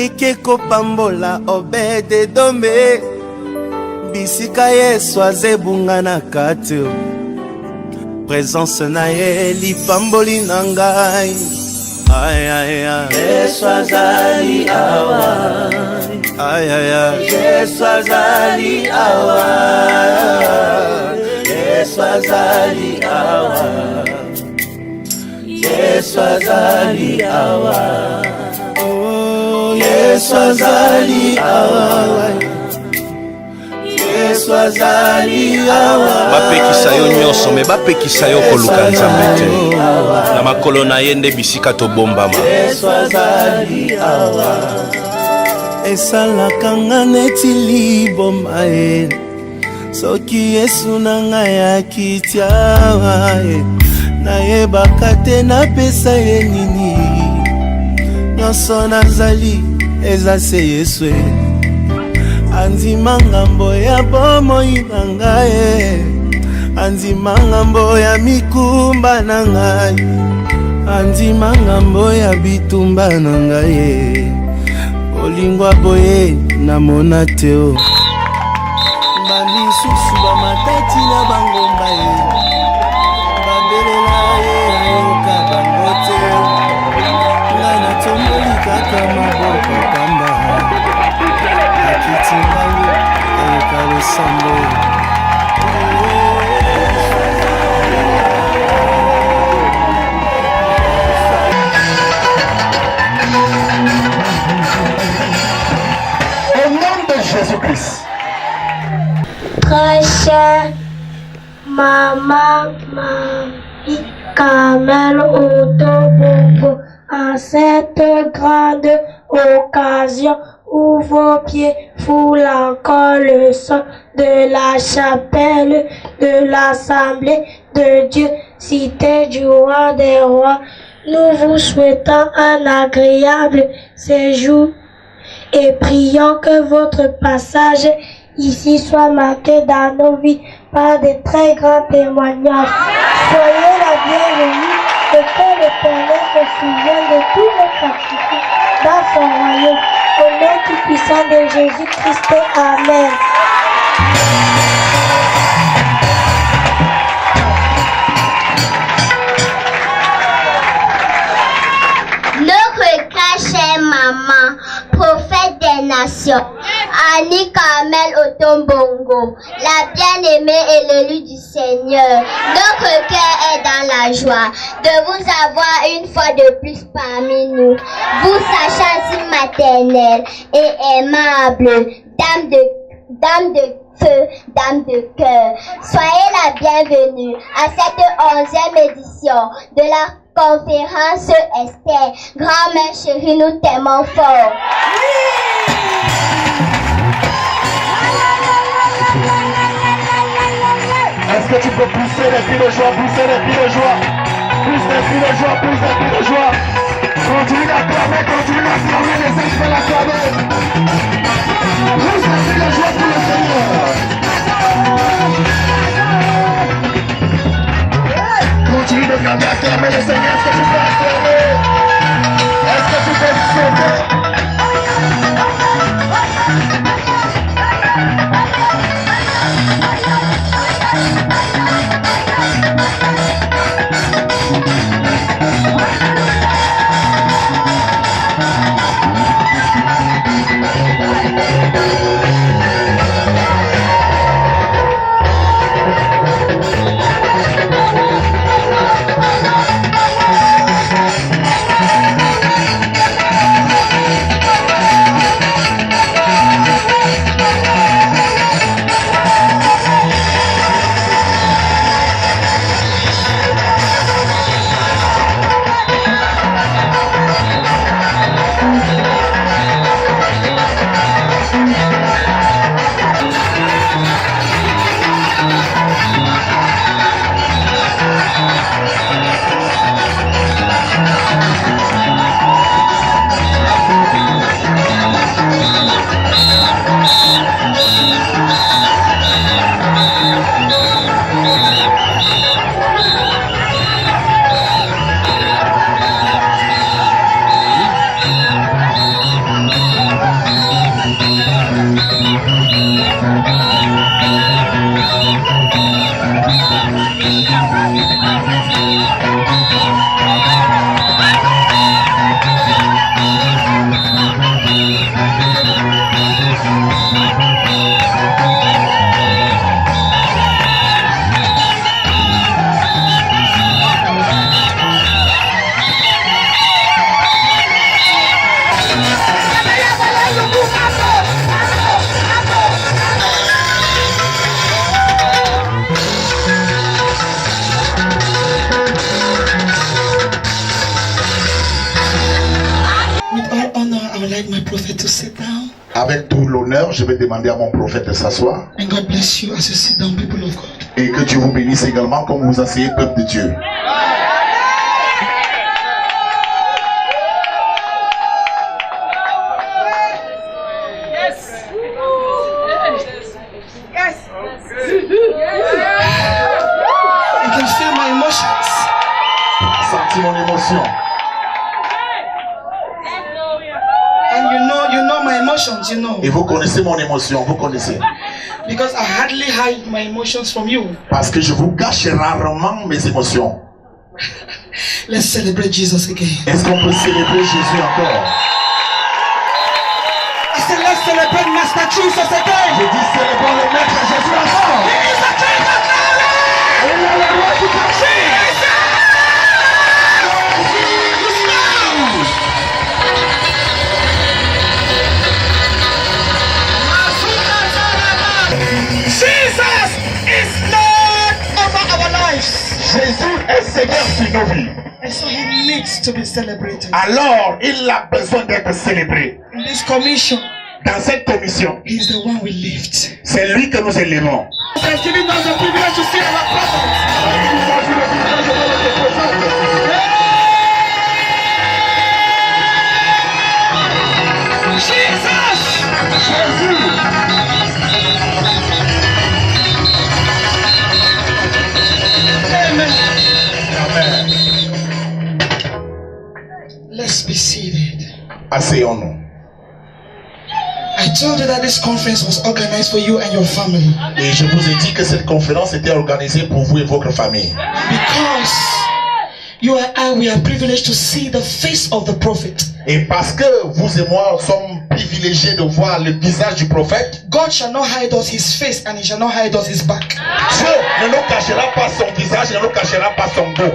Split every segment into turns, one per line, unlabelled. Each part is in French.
ekeko pambola obede dombe bisika Yesu azebunga na kati présence na ye lipamboli na ngai ay ay ay
Yesu azali awa
ay ay ay
Yesu azali awa Yesu azali awa Yesu azali awa
oh Yesu azali awa Yesu azali awa
bapekisa yo nyonso me bapekisa yo koluka Nzambe te na makolo na ye nde bisika tobombama
Yesu azali awa
esalaka nga neti liboma ye soki Yesu na ngai akitiawa nayebaka te napesa ye nini nyonso nazali eza se Yesu andima ngambo ya bomoi na ngai andima ngambo ya mikumba na ngai andima ngambo ya bitumba na ngai olingwa boye namona te o bamisusu bamatati na bangomba ye babelela ye ayoka bango te ngai natomboli kaka maboko pamba akiti ngai ayoka losambo
Jésus-Christ.
Très chère Maman Marie Carmel Autobongo, en cette grande occasion où vos pieds foulent encore le son de la chapelle de l'Assemblée de Dieu, cité du roi des rois, nous vous souhaitons un agréable séjour et prions que votre passage ici soit marqué dans nos vies par de très grands témoignages. Soyez la bienvenue et que l'Éternel se souvienne de tous nos sacrifices dans son royaume. Au nom tout puissant de Jésus-Christ, Amen.
Notre cachée maman, prophète des nations, Annie Carmel Otombongo, la bien-aimée et l'élue du Seigneur. Notre cœur est dans la joie de vous avoir une fois de plus parmi nous. Vous sachant si maternelle et aimable, dame de feu, dame de cœur. Soyez la bienvenue à cette 11e édition de la conférence Esther. Grand-mère chérie, nous t'aimons fort.
Est-ce que tu peux pousser les cris de joie, pousser les cris de joie, pousse les cris de joie, pousse les cris de joie. Continue d'acclamer, les anges veulent l'acclamer. Pousse les cris de joie pour le Seigneur. Continue de acclamer le Seigneur. Est-ce que tu peux acclamer? Est-ce que tu peux sauter? Avec tout l'honneur, je vais demander à mon prophète de s'asseoir.
And God bless you as you sit down, people of God.
Et que Dieu vous bénisse également comme vous asseyez, peuple de Dieu.
You can feel my emotions.
Sentez mon émotion.
You know my emotions, you know.
Et vous connaissez mon émotion, vous connaissez.
Because I hardly hide my emotions from you.
Parce que je vous cache rarement mes émotions.
Let's celebrate Jesus again.
Est-ce qu'on peut célébrer Jésus encore?
I said, let's celebrate Master Jesus again.
Je dis célébrons le Maître Jésus encore.
He is the King of glory.
Il est le roi du paradis.
Jesus is Lord over our lives.
Jésus est Seigneur sur nos vies.
And so he needs to be celebrated.
Alors, il a besoin d'être célébré.
In this commission,
Dans cette commission,
he is the one we lift.
c'est lui que nous élevons.
He has given us the privilege to see our prophet. Jesus! Amen.
Amen.
Let's be seated.
Asseyons-nous.
I told you that this conference was organized for you and your family.
Et je vous ai dit que cette conférence était organisée pour vous et votre famille.
Because you and I, we are privileged to see the face of the prophet.
Et parce que vous et moi sommes privilégiés de voir le visage du prophète,
God shall not hide us his face and he shall not hide us his back.
Dieu ne nous cachera pas son visage, il ne nous cachera pas son dos.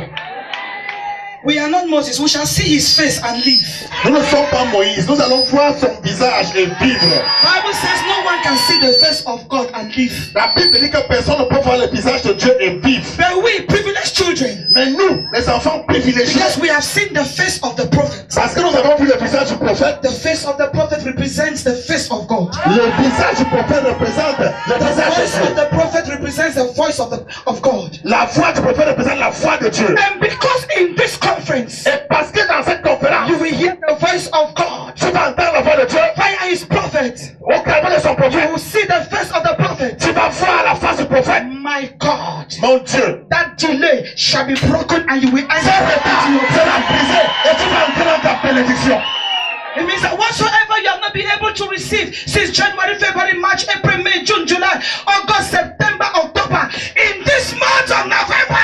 We are not Moses, we shall see his face and live.
Nous ne sommes pas Moïse, nous allons voir son visage et vivre.
Bible says no one can see the face of God and live.
La Bible dit que personne ne peut voir le visage de Dieu et vivre.
But we, privileged children,
Mais nous, les enfants privilégiés,
because we have seen the face of the prophet.
parce que nous avons vu le visage du prophète,
The face of the prophet represents the face of God.
le visage du prophète représente le
The
visage de
voice of
Dieu.
the prophet represents the voice of God.
La voix du prophète représente la voix de Dieu.
And because in this conference,
Et parce que dans cette conférence,
you will hear the voice of God
tu vas entendre la voix de Dieu
via his prophet.
au travers de son
You
prophète.
will see the face of the prophet.
Tu vas voir la face du prophète.
My God,
Mon Dieu,
that delay shall be broken and you will enter
ce retard
into your
sera brisé et tu vas entrer dans ta bénédiction.
It means that whatsoever you have not been able to receive since January, February, March, April, May, June, July, August, September, October, in this month of November,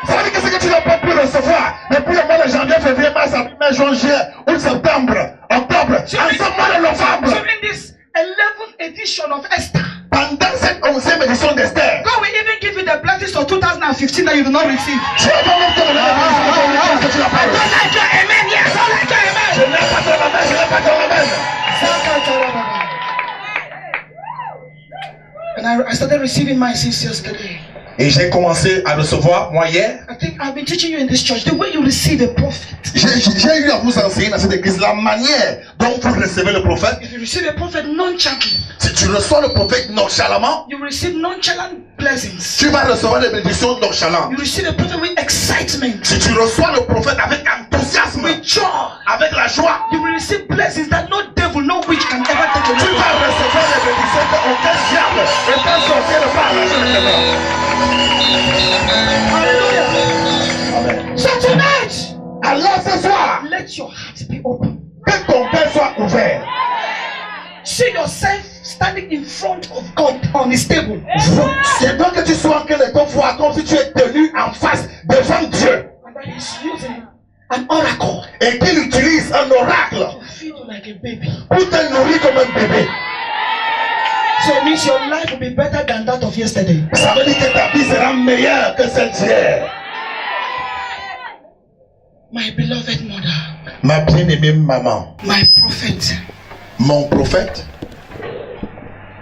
Ça veut dire que ce que tu n'as pas pu recevoir depuis le mois de janvier, février, mars, avril, mai, juin, juillet, août, septembre, octobre, en ce mois de novembre,
during this 11th edition of Esther,
pendant cette 11e édition d'Esther,
God will even give you the blessings of 2015 that you do not receive.
Dieu va même te donner la bénédiction que tu n'as pas
I
reçue.
don't like your amen, yes, I like your amen.
Je n'ai pas de la main, je n'ai pas de la main.
And I started receiving my since yesterday.
Et j'ai commencé à recevoir, moi hier,
I think I've been teaching you in this church the way you receive a prophet.
j'ai eu à vous enseigner dans cette église la manière dont vous recevez le prophète.
If you receive a prophet nonchalantly,
Si tu reçois le prophète nonchalamment,
you receive nonchalant blessings.
tu vas recevoir des bénédictions nonchalantes.
You receive a prophet with excitement,
Si tu reçois le prophète avec enthousiasme,
with joy.
avec la joie,
You will receive blessings that no devil, no witch can ever take
tu
away.
vas recevoir des bénédictions qu'aucun diable et aucun sorcier ne peut arracher de tes mains.
Hallelujah.
Amen.
So tonight,
Alors ce soir,
let your heart be open.
que ton cœur soit ouvert.
See yourself standing in front of God on his table.
C'est donc que tu sois en train de te voir comme si tu es tenu en face devant Dieu.
And that he's using an oracle
Et qu'il utilise un oracle
to feed you like a baby.
pour te nourrir comme un bébé.
So it means your life will be better than that of yesterday.
Ça veut dire que ta vie sera meilleure que celle d'hier.
My beloved mother,
Ma bien-aimée maman,
my prophet,
mon prophète,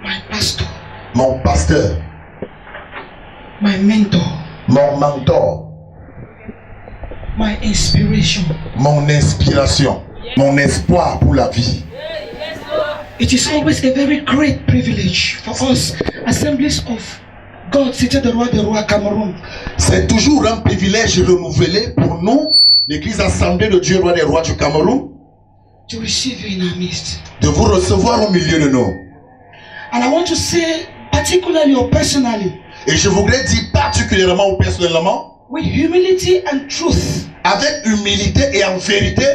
my pastor,
mon pasteur,
my mentor,
mon mentor,
my inspiration.
mon inspiration, mon espoir pour la vie.
It is always a very great privilege for us, assemblies of God, Cité de Roi Cameroun,
C'est toujours un privilège renouvelé pour nous, l'Église Assemblée de Dieu, Roi des Rois du Cameroun,
to receive you in our midst.
de vous recevoir au milieu de nous.
And I want to say, particularly or personally,
Et je voudrais dire particulièrement ou personnellement,
with humility and truth,
avec humilité et en vérité,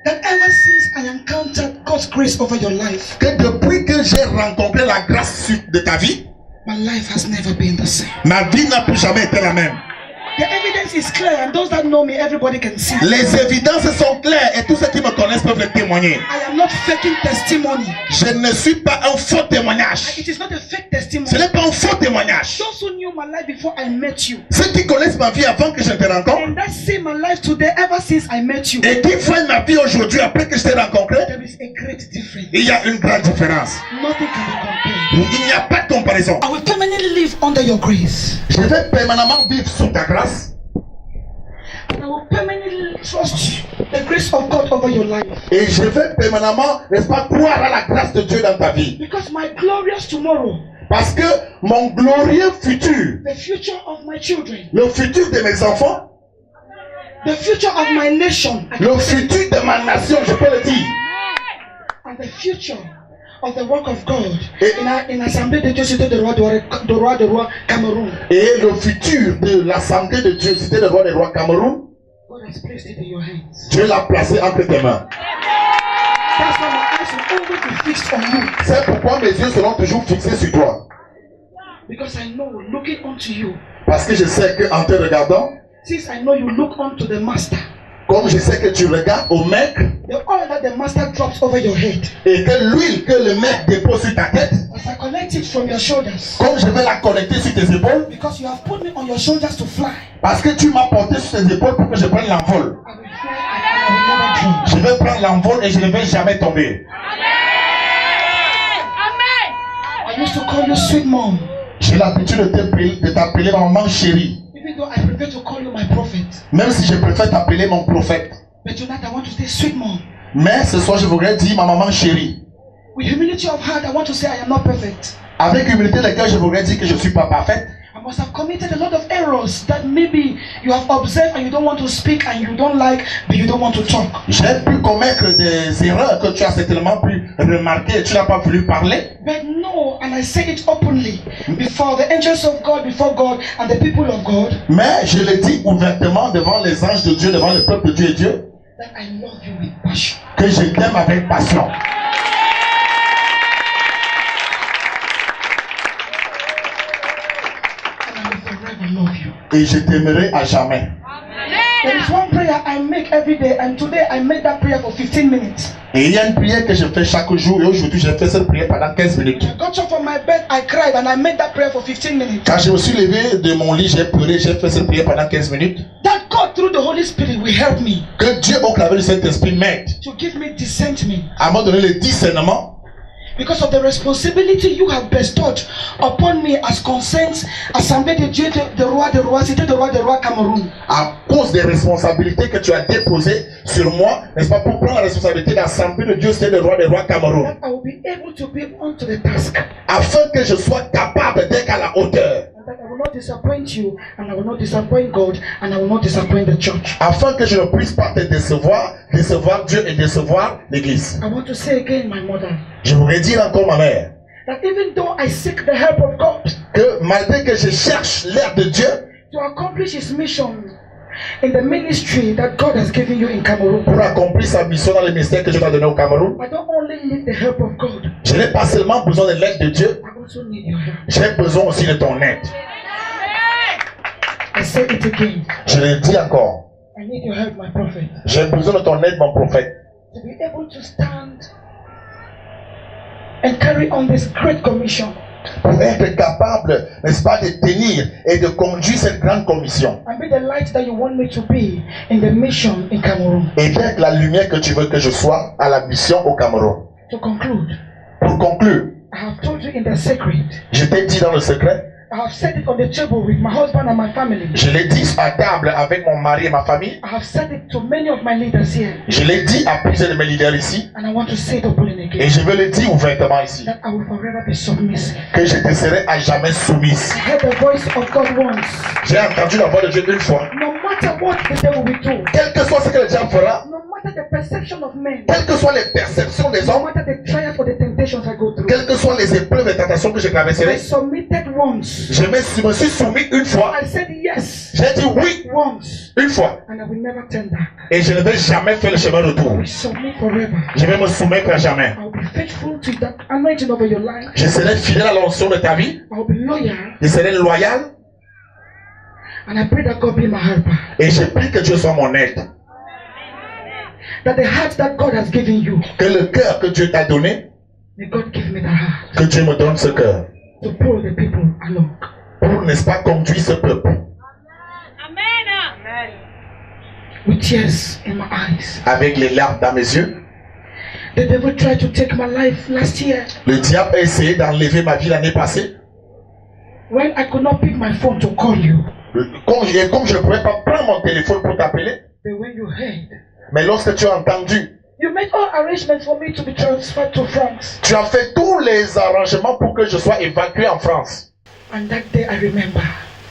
that ever since I encountered God's grace over your life,
que depuis que j'ai rencontré la grâce de ta vie,
my life has never been the same.
ma vie n'a plus jamais été la même.
The evidence is clear, and those that know me, everybody can see.
Les évidences sont claires et tous ceux qui me connaissent peuvent le témoigner.
I am not faking testimony.
Je ne suis pas un faux témoignage.
It is not a fake testimony.
Ce n'est pas un faux témoignage.
Those who knew my life before I met you,
Ceux qui connaissent ma vie avant que je te rencontre
and that same my life today ever since I met you,
et qui voient ma vie aujourd'hui après que je t'ai rencontré,
there is a great difference.
il y a une grande différence.
Nothing can be compared.
Il n'y a pas de comparaison.
I will permanently live under your grace.
Je vais permanemment vivre sous ta grâce.
I will permanently trust the grace of God over your life.
Et je vais permanemment, n'est-ce pas, croire à la grâce de Dieu dans ta vie.
Because my glorious tomorrow,
Parce que mon glorieux futur,
the future of my children,
le futur de mes enfants,
the future of my nation,
le futur de ma nation, je peux le dire,
and the future of the work of God in Assemblée de Dieu, Cité de Roi Cameroun,
et le futur de l'Assemblée de Dieu, Cité de Roi des Rois Cameroun,
God has placed it in your hands.
Dieu l'a placé entre tes mains.
That's why my eyes will always be fixed on you.
C'est pourquoi mes yeux seront toujours fixés sur toi.
Because I know, looking unto you,
Parce que je sais qu'en te regardant,
since I know you look unto the Master,
comme je sais que tu regardes au maître,
the oil that the Master drops over your head,
et que l'huile que le maître dépose sur ta tête,
as I collect it from your shoulders,
comme je vais la connecter sur tes épaules,
because you have put me on your shoulders to fly,
parce que tu m'as porté sur tes épaules pour que je prenne l'envol.
I will fly and I will never drown.
Je vais prendre l'envol et je ne vais jamais tomber.
I used to call you sweet mom,
J'ai l'habitude de t'appeler maman chérie,
even though I prefer to call you my prophet.
même si je préfère t'appeler mon prophète.
But tonight I want to say sweet mom.
Mais ce soir, je voudrais dire ma maman chérie.
With humility of heart, I want to say I am not perfect.
Avec humilité de cœur, je voudrais dire que je ne suis pas parfaite.
I must have committed a lot of errors that maybe you have observed and you don't want to speak and you don't like, but you don't want to talk.
J'ai pu commettre des erreurs que tu as certainement pu remarquer et tu n'as pas voulu parler.
But no, and I say it openly before the angels of God, before God and the people of God,
Mais je le dis ouvertement devant les anges de Dieu, devant le peuple de Dieu et Dieu,
that I love you with passion.
que je t'aime avec passion.
And I will forever love you.
Et je t'aimerai à jamais.
There is one prayer I make every day, and today I made that prayer for 15 minutes.
Et il y a une prière que je fais chaque jour et aujourd'hui j'ai fait cette prière pendant 15 minutes.
I got up from my bed, I cried, and I made that prayer for 15 minutes.
Quand je me suis levé de mon lit, j'ai pleuré, j'ai fait cette prière pendant 15 minutes.
That God through the Holy Spirit will help me
Que Dieu, au travers de cet esprit, m'aide
to give me discernment
à me donner le discernement
because of the responsibility you have bestowed upon me as concerns Assemblée de Dieu de Roi, Cité de Roi Cameroun.
à cause des responsabilités que tu as déposées sur moi, n'est-ce pas, pour prendre la responsabilité d'Assemblée de Dieu, c'est le roi des rois Cameroun,
That I will be able to be onto the task.
afin que je sois capable d'être à la hauteur,
And that I will not disappoint you, and I will not disappoint God, and I will not disappoint the church.
afin que je ne puisse pas te décevoir Dieu et décevoir l'église.
I want to say again, my mother,
Je voudrais dire encore, ma mère,
that even though I seek the help of God
que malgré que je cherche l'aide de Dieu
to accomplish His mission, in the ministry that God has given you in Cameroon.
Pour accomplir sa mission dans le ministère que Dieu t'a donné au Cameroun,
I don't only need the help of God,
je n'ai pas seulement besoin de l'aide de Dieu,
I also need your help.
j'ai besoin aussi de ton aide.
I say it again.
Je le dis encore.
I need your help, my prophet.
J'ai besoin de ton aide, mon prophète,
To be able to stand and carry on this great commission.
pour être capable, n'est-ce pas, de tenir et de conduire cette grande commission.
And be the light that you want me to be in the mission in Cameroon.
Et d'être la lumière que tu veux que je sois à la mission au Cameroun.
To conclude,
Pour conclure,
I have told you in the secret.
je t'ai dit dans le secret,
I have said it on the table with my husband and my family.
je l'ai dit à table avec mon mari et ma famille,
I have said it to many of my leaders here.
je l'ai dit à plusieurs de mes leaders ici,
And I want to say it openly
et
again.
je veux le dire ouvertement ici,
That I will forever be submissive.
que je te serai à jamais soumise.
I heard the voice of God once.
J'ai entendu la voix de Dieu une fois.
No matter what the devil will do,
Quel que soit ce que le diable fera,
no matter the perception of men,
quelles que soient les perceptions des
no
hommes,
matter the trials or the temptations I go through,
quelles que soient les épreuves et tentations que je
I
traverserai,
submitted once.
je me suis soumis une fois,
I said yes
j'ai dit oui
once,
une fois,
and I will never turn back.
et je ne vais jamais faire le chemin
I
retour.
will submit forever.
Je vais me soumettre à jamais.
I will be faithful to that anointing over your life.
Je serai fidèle à l'onction de ta vie,
I will be loyal,
je serai loyal,
and I pray that God be my helper.
et je prie que Dieu soit mon aide.
That the heart that God has given you,
Que le cœur que Dieu t'a donné,
may God give me that heart
que Dieu me donne ce cœur,
to pull the people along.
pour, n'est-ce pas, conduire ce peuple.
With tears in my eyes.
Avec les larmes dans mes yeux,
The devil tried to take my life last year
le diable a essayé d'enlever ma vie l'année passée.
when I could not pick my phone to call you.
Comme je ne pouvais pas prendre mon téléphone pour t'appeler,
But when you heard,
mais lorsque tu as entendu,
you made all arrangements for me to be transferred to France.
tu as fait tous les arrangements pour que je sois évacué en France.
And that day I remember,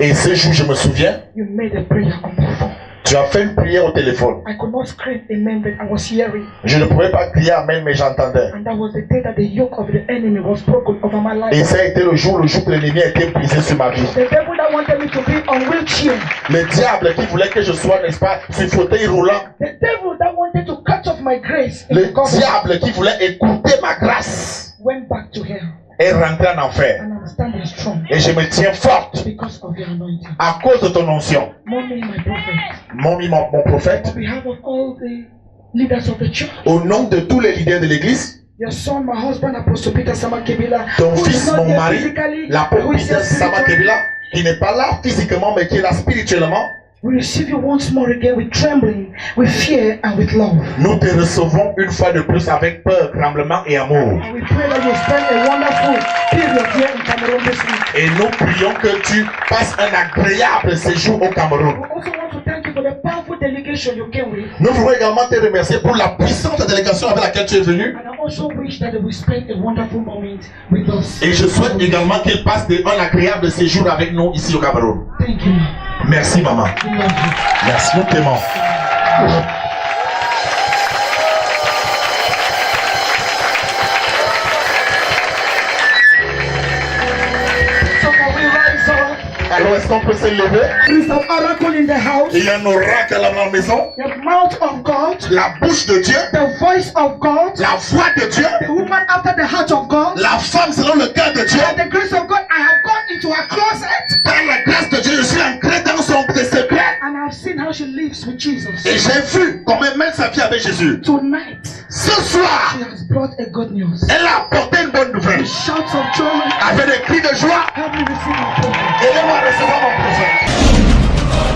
Et ce jour, je me souviens,
you made a prayer on the phone.
tu as fait une prière au téléphone.
I could not scream amen, but I was hearing.
Je ne pouvais pas crier amen, mais j'entendais.
And that was the day that the yoke of the enemy was broken over my
Et
life.
ça a été le jour que l'ennemi a été brisé sur ma vie.
The devil that wanted me to be on wheelchair.
Le diable qui voulait que je sois, n'est-ce pas, sur fauteuil roulant.
The devil that wanted to cut off my grace in
Le
the government
diable qui voulait écouter ma grâce
went back to hell.
est rentré en enfer.
And I'm standing strong
Et je me tiens forte
because of your anointing.
à cause de ton onction.
Mommy, my prophet,
Mon prophète,
on behalf of all the leaders of the church,
au nom de tous les leaders de l'église,
your son, my husband, Apostle Peter Samakebila,
ton
who is
fils,
not
mon
here
mari,
physically,
l'apôtre
who is
Peter
here spiritually,
Samakebila, qui n'est pas là physiquement, mais qui est là spirituellement,
we receive you once more again with trembling, with fear, and with love.
nous te recevons une fois de plus avec peur, tremblement et amour.
And we pray that you spend a wonderful period here in Cameroon this week.
Et nous prions que tu passes un agréable séjour au Cameroun.
We also want to thank you for the powerful delegation you came with.
Nous voulons également te remercier pour la puissante délégation avec laquelle tu es venu.
And I also wish that they will spend a wonderful moment with us.
Et je souhaite également qu'il passe un agréable séjour avec nous ici au Cameroun.
Thank you.
Merci maman.
We love you.
Merci, nous t'aimons.
So can we rise up?
Alors est-ce qu'on peut se lever?
There of oracle in the house.
Il y a un oracle à la maison.
The mouth of God.
La bouche de Dieu.
The voice of God.
La voix de Dieu.
The woman after the heart of God.
La femme selon le cœur de Dieu.
By the grace of God, I have gone into her closet.
Par la grâce de Dieu, je suis entré dans son secret.
And I've seen how she lives with Jesus.
Et j'ai vu comment elle mène sa vie avec Jésus.
Tonight,
Ce soir,
she has brought a good news.
elle a apporté une bonne nouvelle.
Shouts of joy.
Avec des cris de joie.
Help me receive my prophet.
Aidez-moi à recevoir mon prophète.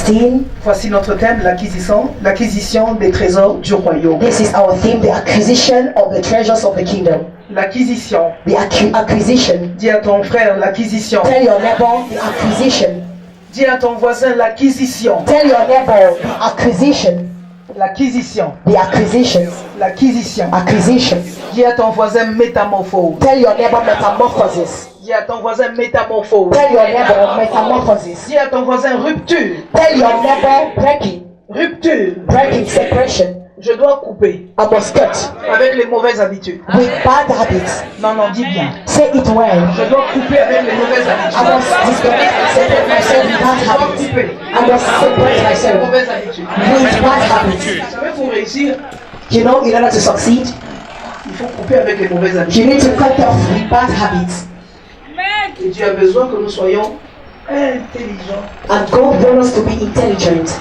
16.
Voici notre thème, l'acquisition des trésors du royaume.
This is our theme, the acquisition of the treasures of the kingdom.
L'acquisition.
The acquisition.
Dis à ton frère l'acquisition.
Tell your neighbor the acquisition.
Dis à ton voisin l'acquisition.
Tell your neighbor the acquisition.
L'acquisition.
The acquisitions.
L'acquisition.
Acquisition.
Dis à ton voisin métamorphose.
Tell your neighbor metamorphosis.
Dis à ton voisin métamorphose.
Tell your neighbor metamorphosis.
Dis à ton voisin rupture.
Tell your neighbor breaking.
Rupture.
Breaking, separation.
Je dois couper
I must cut
avec les mauvaises habitudes.
with bad habits.
Non, dis bien.
Say it well.
Je dois couper avec les mauvaises habitudes.
I must disconnect and separate myself with bad
Je dois
habits.
couper
I must separate
avec les
myself
mauvaises habitudes.
with bad habits.
Vous savez, pour réussir,
You know, in order to succeed,
il faut couper avec les mauvaises habitudes.
you need to cut off with bad habits.
Et Dieu a besoin que nous soyons intelligents.
And God wants us to be intelligent.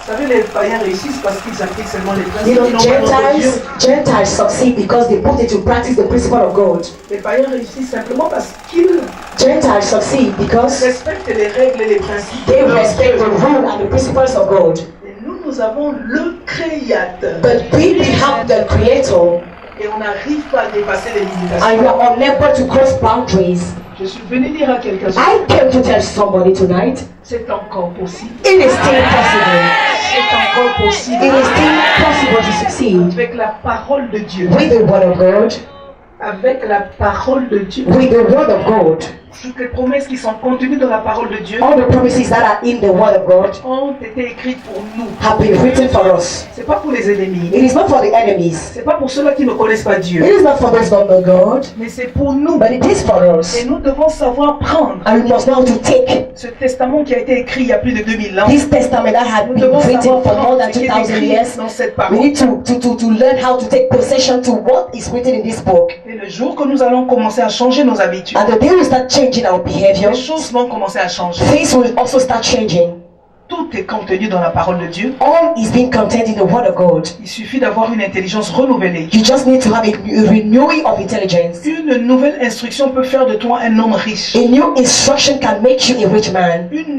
Vous savez, les païens réussissent parce qu'ils appliquent seulement les principes.
You know,
Ils n'ont pas notre Dieu.
Gentiles succeed because they put into practice the principle of God.
Les païens réussissent simplement parce qu'ils
Gentiles succeed because
respectent les règles et les principes.
they respect the rule and the principles of God.
Et nous avons le Créateur.
But we have the Creator,
Et on n'arrive pas à dépasser les limitations.
and we are unable to cross boundaries.
Je suis venu dire à quelqu'un,
I came to tell somebody tonight,
c'est encore possible.
it is still possible.
C'est encore possible.
It is still possible to succeed
Avec la parole de Dieu.
with the Word of God.
Avec la parole de Dieu.
With the Word of God.
Toutes les promesses qui sont contenues dans la parole de Dieu
All the promises that are in the Word of God
ont été écrites pour nous.
have been written for us.
C'est pas pour les ennemis.
It is not for the enemies.
C'est pas pour ceux-là qui ne connaissent pas Dieu.
It is not for those who don't know God,
Mais c'est pour nous.
but it is for us.
Et nous devons savoir prendre
And we must know how to take
ce testament qui a été écrit il y a plus de 2000 ans.
this testament that had
Nous
been
devons
written
savoir
for more
prendre
than
ce qui est
2,000
écrit
years.
dans cette
We
parole.
need to learn how to take possession to what is written in this book.
Et le jour que nous allons commencer à changer nos habitudes,
And the day we start changing our behavior,
les choses vont commencer à changer.
things will also start changing.
Tout est contenu dans la parole de Dieu.
All is being contained in the Word of God.
Il suffit d'avoir une intelligence renouvelée.
You just need to have a renewing of intelligence.
Une nouvelle instruction peut faire de toi un homme riche.
A new instruction can make you a rich man.
Une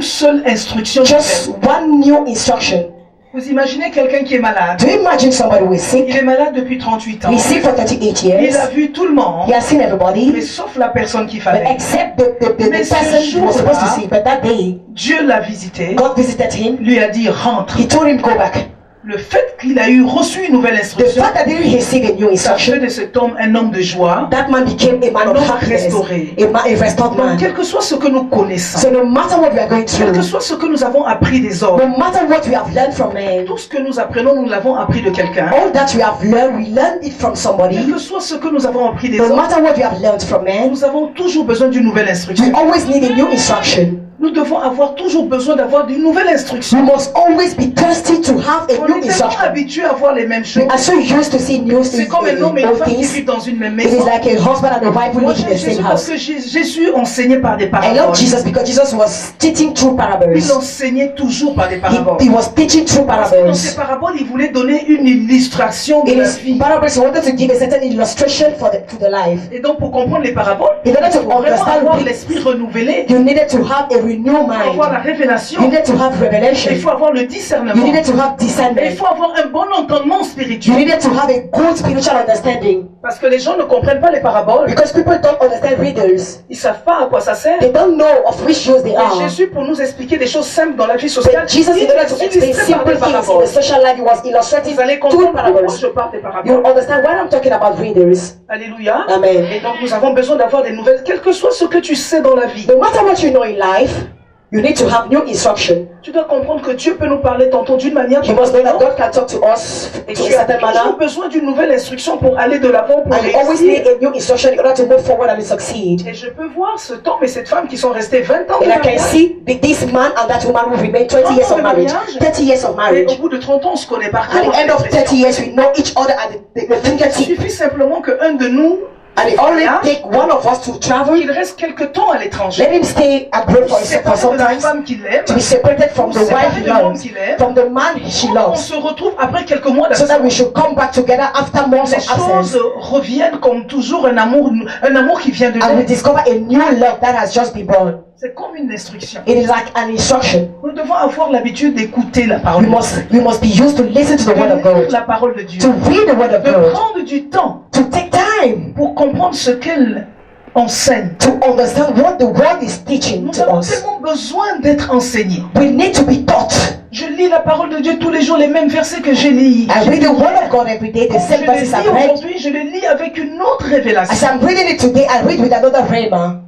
seule instruction.
Just one new instruction.
Vous imaginez quelqu'un qui est malade.
Do you imagine somebody who is
Il
sick?
est malade depuis 38 ans.
He's sick for 38
Il
years.
a vu tout le monde,
He has seen
mais
everybody,
sauf la personne qu'il
but
fallait.
except the
Mais ce
person he was supposed to
jour-là,
see. But that day,
Dieu l'a visité,
God visited him.
lui a dit rentre.
He told him go back.
Le fait qu'il a reçu une nouvelle
The
instruction,
fact that he received a new
ça fait
instruction,
de cet homme un homme de joie.
that man became a man
Un
of
homme
happiness,
restauré.
a restored
Donc,
man.
quel que soit ce que nous connaissons,
So no matter what we are going
quel que
through,
soit ce que nous avons appris des hommes,
no matter what we have learned from men,
tout ce que nous apprenons, nous l'avons appris de quelqu'un.
all that we have learned, we learned it from somebody.
Quel que soit ce que nous avons appris des
No
hommes,
matter what we have learned from men,
nous avons toujours besoin d'une nouvelle
we
instruction.
always need a new instruction.
Nous devons avoir toujours besoin d'avoir d'une nouvelle
We
instruction.
must always be thirsty to have a
On
new
est tellement
instruction.
habitué à voir les mêmes choses.
We are so used to see new
C'est
things,
comme un homme et une
old
femme qui
things.
vivent dans une même
It is
maison.
like a husband and a wife who
Moi
live in
j'aime
the
Jésus
same
parce
house.
que Jésus enseignait par des
I
paraboles.
love Jesus because Jesus was teaching through parables.
Il enseignait toujours par des paraboles.
He was teaching through
Parce que dans ces
parables.
paraboles, il voulait donner une illustration de
In
la
his
vie.
parables, he wanted to give a certain illustration to the life.
Et donc pour comprendre les paraboles,
In order to
il faut vraiment
understand
avoir
it,
l'esprit renouvelé.
you needed to have a renewed
Il faut avoir la
mind.
révélation.
You needed to have revelation.
Il faut avoir le
You
discernement.
needed to have
Et il
discernment.
faut avoir un bon entendement
You
spirituel.
needed to have a good spiritual understanding.
Parce que les gens ne comprennent pas les paraboles.
Because people don't understand riddles.
Ils ne savent pas à quoi ça sert.
They don't know of which use they
Et
are.
Jésus, pour nous expliquer des choses simples dans la vie sociale,
But Jesus, in order to explain
illustrait par
simple
des
things in
paraboles.
the social life, he was illustrating
Vous allez
two
comprendre pourquoi
parables.
je parle des
You
paraboles.
understand why I'm talking about riddles?
Alléluia.
Amen.
Et donc nous avons besoin d'avoir des nouvelles, quel que soit ce que tu sais dans la vie.
No matter what you know in life, you need to have new instruction.
Tu dois comprendre que Dieu peut nous parler tantôt d'une manière,
You must know that God can talk to us
et
to a
tu as
certain
toujours
manner.
besoin d'une nouvelle instruction pour aller de l'avant, pour
And you always need
réussir.
a new instruction in order to move forward and succeed.
Et je peux voir cet homme et cette femme qui sont restés 20 ans de
And I can
mariage.
see this man and that woman who remained 20 years of marriage. 30 years of
Et
marriage.
au bout de 30 ans, on se connaît par
At
cœur.
the end of 30 years, we know each other at the
Il
fingertip.
suffit simplement qu'un de nous,
And it only take one of us to travel.
il reste quelque temps à l'étranger.
Let him stay abroad for
Séparé
some
de la
time.
femme qu'il aime,
To be separated from the
séparé
wife he
du monde
loves,
qu'il aime.
from the man she
On
loves,
se retrouve après quelques mois
so that we
d'absence.
should come back together after months
Les
of absence.
choses reviennent comme toujours un amour qui vient de
And we
naître.
discover a new love that has just been born.
C'est comme une instruction.
It is like an instruction.
Nous devons avoir l'habitude d'écouter la parole.
We must be used to listen to the word of
De lire
God,
la parole de Dieu.
to read the word of
De
God,
prendre du temps
to take time
pour comprendre ce qu'elle enseigne.
to understand what the word is teaching
Nous
to
avons
us.
tellement besoin d'être enseignés.
We need to be taught.
Je lis la parole de Dieu tous les jours, les mêmes versets que j'ai lis.
I read the word of God every day, the
Comme
same
je
verses
le
I've
lis
read.
aujourd'hui, je le lis avec une autre
As
révélation.
I'm reading it today, I read with another rhema.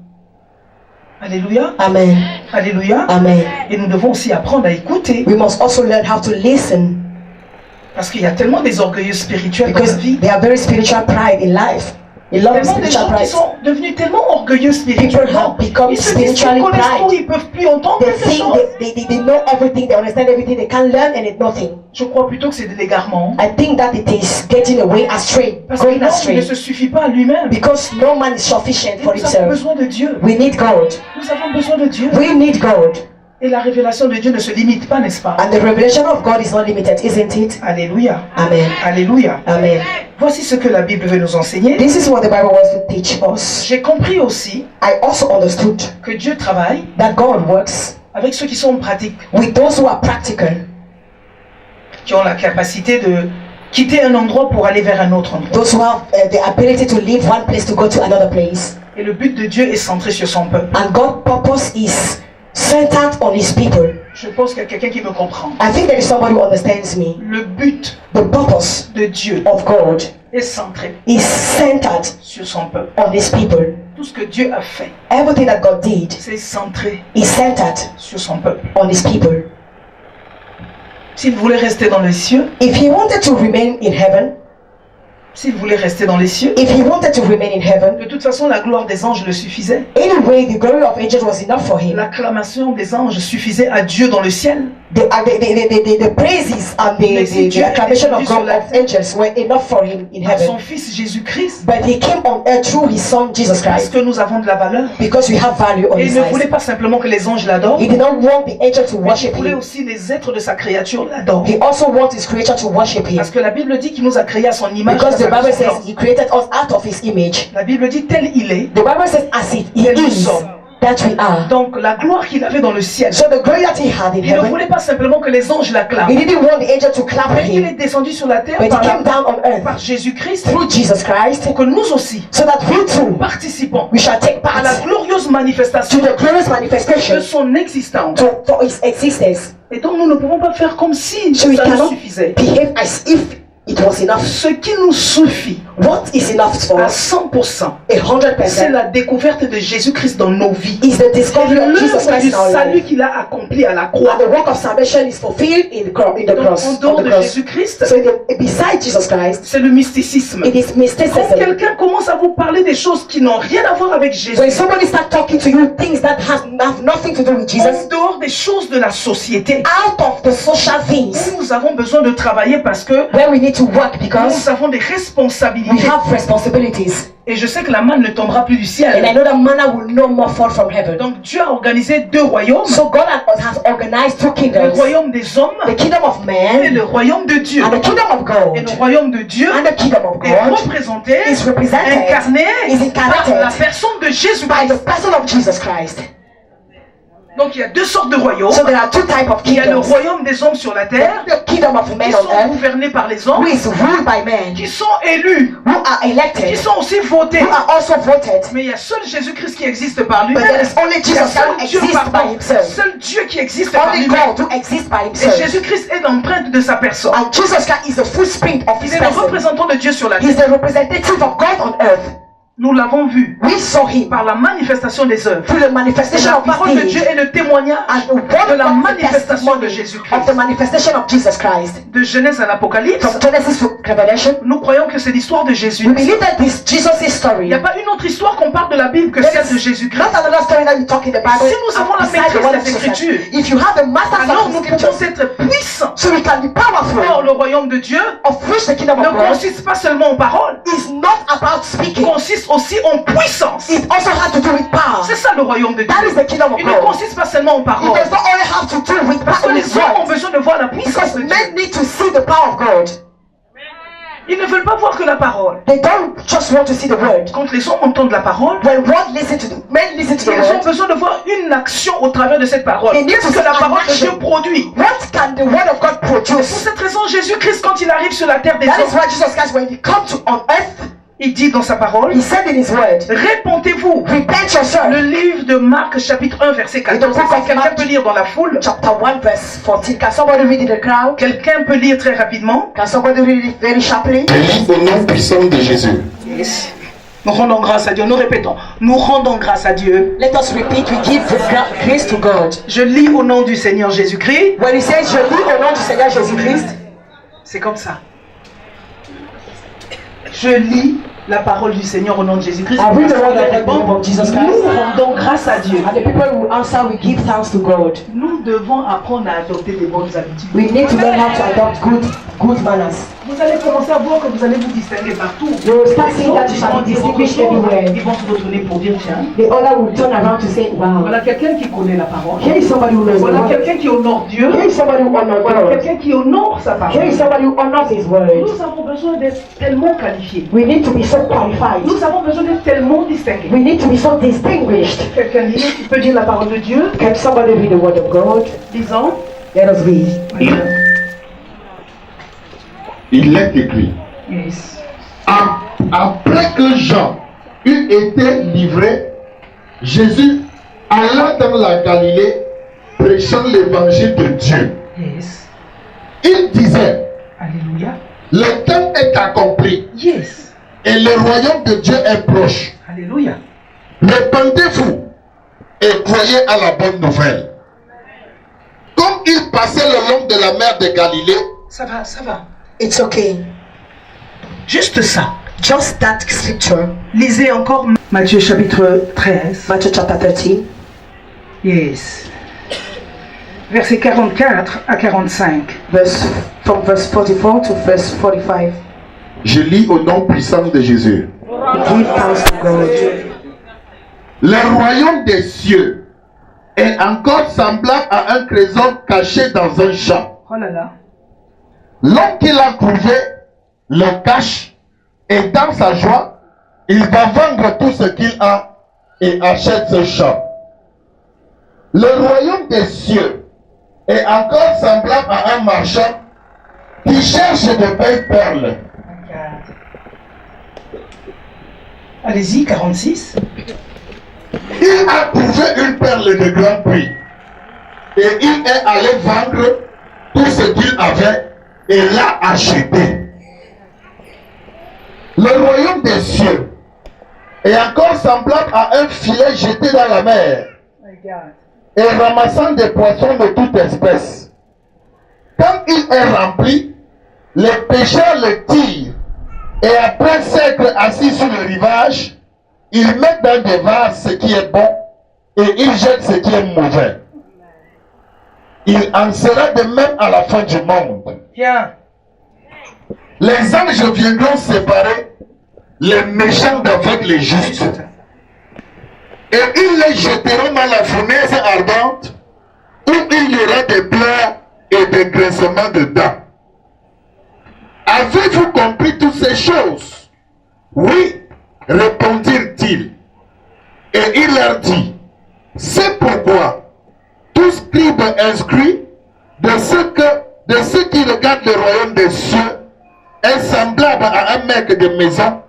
Alléluia.
Amen.
Alléluia.
Amen.
Et nous devons aussi apprendre à écouter.
We must also learn how to listen,
Parce qu'il y a tellement des orgueilleux spirituels dans la
because
vie.
there are very spiritual pride in life. A lot of
Tellement des
spiritual
gens qui
pride.
sont devenus tellement orgueilleux
People
spirituellement.
have become
Ils se disent qu'ils
spiritually
connaissent tout,
pride.
ils ne peuvent plus entendre
They
quelque
think
chose.
they know everything, they understand everything, they can't learn and it's nothing.
Je crois plutôt que c'est de l'égarement.
I think that it is getting away astray,
Parce que
going
l'homme ne
astray.
se suffit pas à lui-même.
Because no man is sufficient for
Nous avons
himself.
besoin de Dieu.
We need God.
Nous avons besoin de Dieu.
We need God.
Et la révélation de Dieu ne se limite pas, n'est-ce pas?
And the revelation of God is not limited, isn't it?
Alléluia.
Amen.
Alléluia.
Amen.
Voici ce que la Bible veut nous enseigner.
This is what the Bible wants to teach us.
J'ai compris aussi
I also understood
que Dieu travaille
that God works
avec ceux qui sont pratiques,
with those who are practical,
qui ont la capacité de quitter un endroit pour aller vers un autre endroit.
those who have the ability to leave one place to go to another place.
Et le but de Dieu est centré sur son peuple.
And God's purpose is centered on His people.
Je pense qu'il y a quelqu'un qui me comprend.
I think there is somebody who understands me.
Le but
The purpose
de Dieu
of God
est centré
is centered
sur son peuple.
on His people.
Tout ce que Dieu a fait,
Everything that God did
c'est centré
is centered
sur son peuple.
on His people.
S'il voulait rester dans les cieux,
If He wanted to remain in heaven,
s'il voulait rester dans les cieux,
if He wanted to remain in heaven,
de toute façon, la gloire des anges le suffisait.
anyway, the glory of angels was enough for Him.
L'acclamation des anges suffisait à Dieu dans le ciel.
The praises and the acclamation of God of angels were enough for Him in
Par son
heaven.
Fils Jésus-Christ,
But He came on earth through His Son Jesus
parce
Christ,
que nous avons de la valeur.
because we have value on
Et
His
il ne voulait
eyes.
pas simplement que les anges l'adorent,
He did not want the angel to
mais il
worship
voulait
Him.
aussi les êtres de sa créature l'adorent.
He also wants His creature to worship Him.
Parce que la Bible dit qu'il nous a créés à son image. et à
Because the
sa
Bible says
ressemblance.
He created us out of His image.
La Bible dit tel il est.
The Bible says as it
Et nous
is,
sommes.
that we are.
Donc la gloire qu'il avait dans le ciel,
So the glory that He had in
il ne
heaven,
voulait pas simplement que les anges l'acclament.
He didn't want the angel to clap for
Mais il est
Him,
descendu sur la terre
but He
par,
came down on earth
par Jésus-Christ
through Jesus Christ,
pour que nous aussi
so that we too,
participons
we shall take
à la
part
glorieuse
to
manifestation
the glorious
de
manifestation
son existence.
for His existence.
Et donc nous ne pouvons pas faire comme si
So we
ça nous
cannot
suffisait.
behave as if it was enough.
Ce qui nous suffit
What is enough for
à
us,
100%,
100%,
c'est la découverte de Jésus-Christ dans nos vies.
is the discovery of Jesus
L'œuvre
Christ
du
in our
salut
life.
qu'il a accompli à la croix.
And the work of salvation is fulfilled in the
Donc,
cross.
en
On
dehors
the
de
cross.
Jésus-Christ,
So beside Jesus Christ,
c'est le mysticisme.
it is
Quand
mysticism.
quelqu'un commence à vous parler des choses qui n'ont rien à voir avec Jésus,
When somebody starts talking to you things that have nothing to do with
en
Jesus,
dehors des choses de la société,
out of the social things,
nous avons besoin de travailler parce que
where we need to work because
nous avons des
we
responsabilités.
have responsibilities.
Et je sais que la manne ne tombera plus du
And I
ciel.
know that manna will no more fall from heaven.
Donc Dieu a organisé deux royaumes,
So God has organized two
le
kingdoms,
royaume des hommes
the kingdom of
et
man
le royaume de Dieu.
and the kingdom of
Et le
God.
royaume de Dieu
And the kingdom of
est
God
représenté,
is represented
incarné
is
par la
incarnated
personne de
by
Jésus-Christ.
the person of Jesus Christ.
Donc il y a deux sortes de royaumes.
So there are two types of
Il y a le
kingdoms.
royaume des hommes sur la terre,
The kingdom of men
qui
on
sont
earth,
gouvernés par les
who
hommes,
is ruled by men,
qui sont élus,
who are
qui
elected,
sont aussi votés.
who are also voted.
Mais il y a seul Jésus-Christ qui existe par
But there
lui-même.
is only
Il y a
Jesus
seul
who
Dieu,
exists by
pardon,
himself.
seul Dieu qui existe par
Only
lui-même.
God who exists by
Et
himself.
Jésus-Christ est l'empreinte de sa personne.
And Jesus Christ is the full sprint of
Il
his
est le
person.
représentant de Dieu sur la
He is
terre.
the representative of God on earth.
Nous l'avons vu
We saw him
par la manifestation des œuvres.
through the
Et
manifestation
la
of his
parole de Dieu
deeds.
est le témoignage
And the word
de
of
la
God is the
manifestation de
testimony
Jésus-Christ.
of the manifestation of Jesus Christ.
De Genèse à l'Apocalypse,
From Genesis to Revelation,
nous croyons que c'est l'histoire de Jésus.
we believe that this Jesus'
Il
story.
n'y a pas une autre histoire qu'on parle de la Bible que
There
celle de
is
Jésus-Christ.
not another story that you talk in the Bible.
Si nous avons la
beside the
maîtrise
word
des
of Jesus Christ.
Écritures,
If you have the master
Alors
of
nous
the
pouvons
scriptures,
être puissants.
so we can be powerful.
Or le royaume de Dieu
Of which the kingdom
ne
of God
consiste pas seulement en paroles,
is not about
il
speaking.
consiste aussi en puissance.
It also has to do with power.
C'est ça le royaume de
That is
Dieu.
the kingdom of
Il ne
God.
consiste pas seulement en
It
paroles.
does not only have to do with
Parce que
power,
les hommes ont besoin de voir la puissance
because
de Dieu.
men need to see the power of God.
Ils ne veulent pas voir que la parole.
They don't just want to see the word.
Quand les gens entendent la parole,
When one listen to the men listen to the
ils ont
word,
besoin de voir une action au travers de cette parole.
They need
Qu'est-ce
to
que la
see an
parole de
action.
Dieu produit?
what can the word of God
Pour
produce?
cette raison, Jésus-Christ, quand il arrive sur la terre des
That is
hommes,
why Jesus Christ, when he comes to on earth,
il dit dans sa parole,
he said in his word,
répentez-vous.
repent yourself.
Le livre de Marc, chapitre 1, verset 14.
book of
Quelqu'un
Mark.
peut lire dans la foule?
Chapter 1 verse 14. Can somebody read in the crowd?
Quelqu'un peut lire très rapidement?
Can somebody read it very sharply?
Je lis au nom puissant de Jésus.
Yes. Nous rendons grâce à Dieu. Nous répétons. Nous rendons grâce à Dieu.
Let us repeat, we give grace to God.
Je lis au nom du Seigneur Jésus-Christ.
When he says, je lis au nom du Seigneur Jésus-Christ,
C'est comme ça. Je lis la parole du Seigneur au nom de Jésus-Christ.
I read the word of God in the name of Jesus Christ.
Nous rendons grâce à Dieu.
And the people who answer, we give thanks to God.
Nous devons apprendre à adopter des bonnes habitudes.
We need to learn how to adopt good manners.
Vous allez commencer à voir que vous allez vous distinguer partout.
You will start seeing that you shall be distinguished everywhere.
Ils vont se retourner pour dire tiens.
The other will turn around to say, wow.
Voilà quelqu'un qui connaît la parole.
Here is somebody who knows the
Voilà
word.
quelqu'un qui honore Dieu.
Here is somebody who honors
Voilà
God.
quelqu'un qui honore sa
Here
parole.
is somebody who honors his word.
Nous avons besoin d'être tellement qualifiés.
We need to be so qualified.
Nous avons besoin d'être tellement distingués.
We need to be so distinguished.
Quelqu'un peut dire la parole de Dieu.
Can somebody read the word of God?
Disons.
Let us read.
Il est écrit.
Yes.
Après que Jean eut été livré, Jésus alla dans la Galilée prêchant l'évangile de Dieu.
Yes.
Il disait,
Alléluia.
le temps est accompli
Yes.
et le royaume de Dieu est proche.
Alléluia.
Répandez-vous et croyez à la bonne nouvelle. Comme il passait le long de la mer de Galilée,
Ça va, ça va.
It's okay.
Juste ça.
Just that scripture.
Lisez encore Matthieu chapitre 13.
Matthew chapter 13.
Yes. Versets 44 à 45.
From verse 44 to verse 45.
je lis au nom puissant de Jésus.
Give thanks to God.
Le royaume des cieux est encore semblable à un trésor caché dans un champ.
Oh là là.
L'homme qui l'a trouvé le cache et dans sa joie, il va vendre tout ce qu'il a et achète ce champ. Le royaume des cieux est encore semblable à un marchand qui cherche de belles perles.
Allez-y, 46.
Il a trouvé une perle de grand prix et il est allé vendre tout ce qu'il avait et l'a acheté. Le royaume des cieux est encore semblable à un filet jeté dans la mer et ramassant des poissons de toute espèce. Quand il est rempli, les pêcheurs le tirent et après s'être assis sur le rivage, ils mettent dans des vases ce qui est bon et ils jettent ce qui est mauvais. Il en sera de même à la fin du monde.
Tiens.
Les anges viendront séparer les méchants d'avec les justes. Et ils les jetteront dans la fournaise ardente où il y aura des pleurs et des grincements de dents. Avez-vous compris toutes ces choses? Oui, répondirent-ils. Et il leur dit, c'est pourquoi tout scribe inscrit de ceux qui regardent le royaume des cieux est semblable à un maître de maison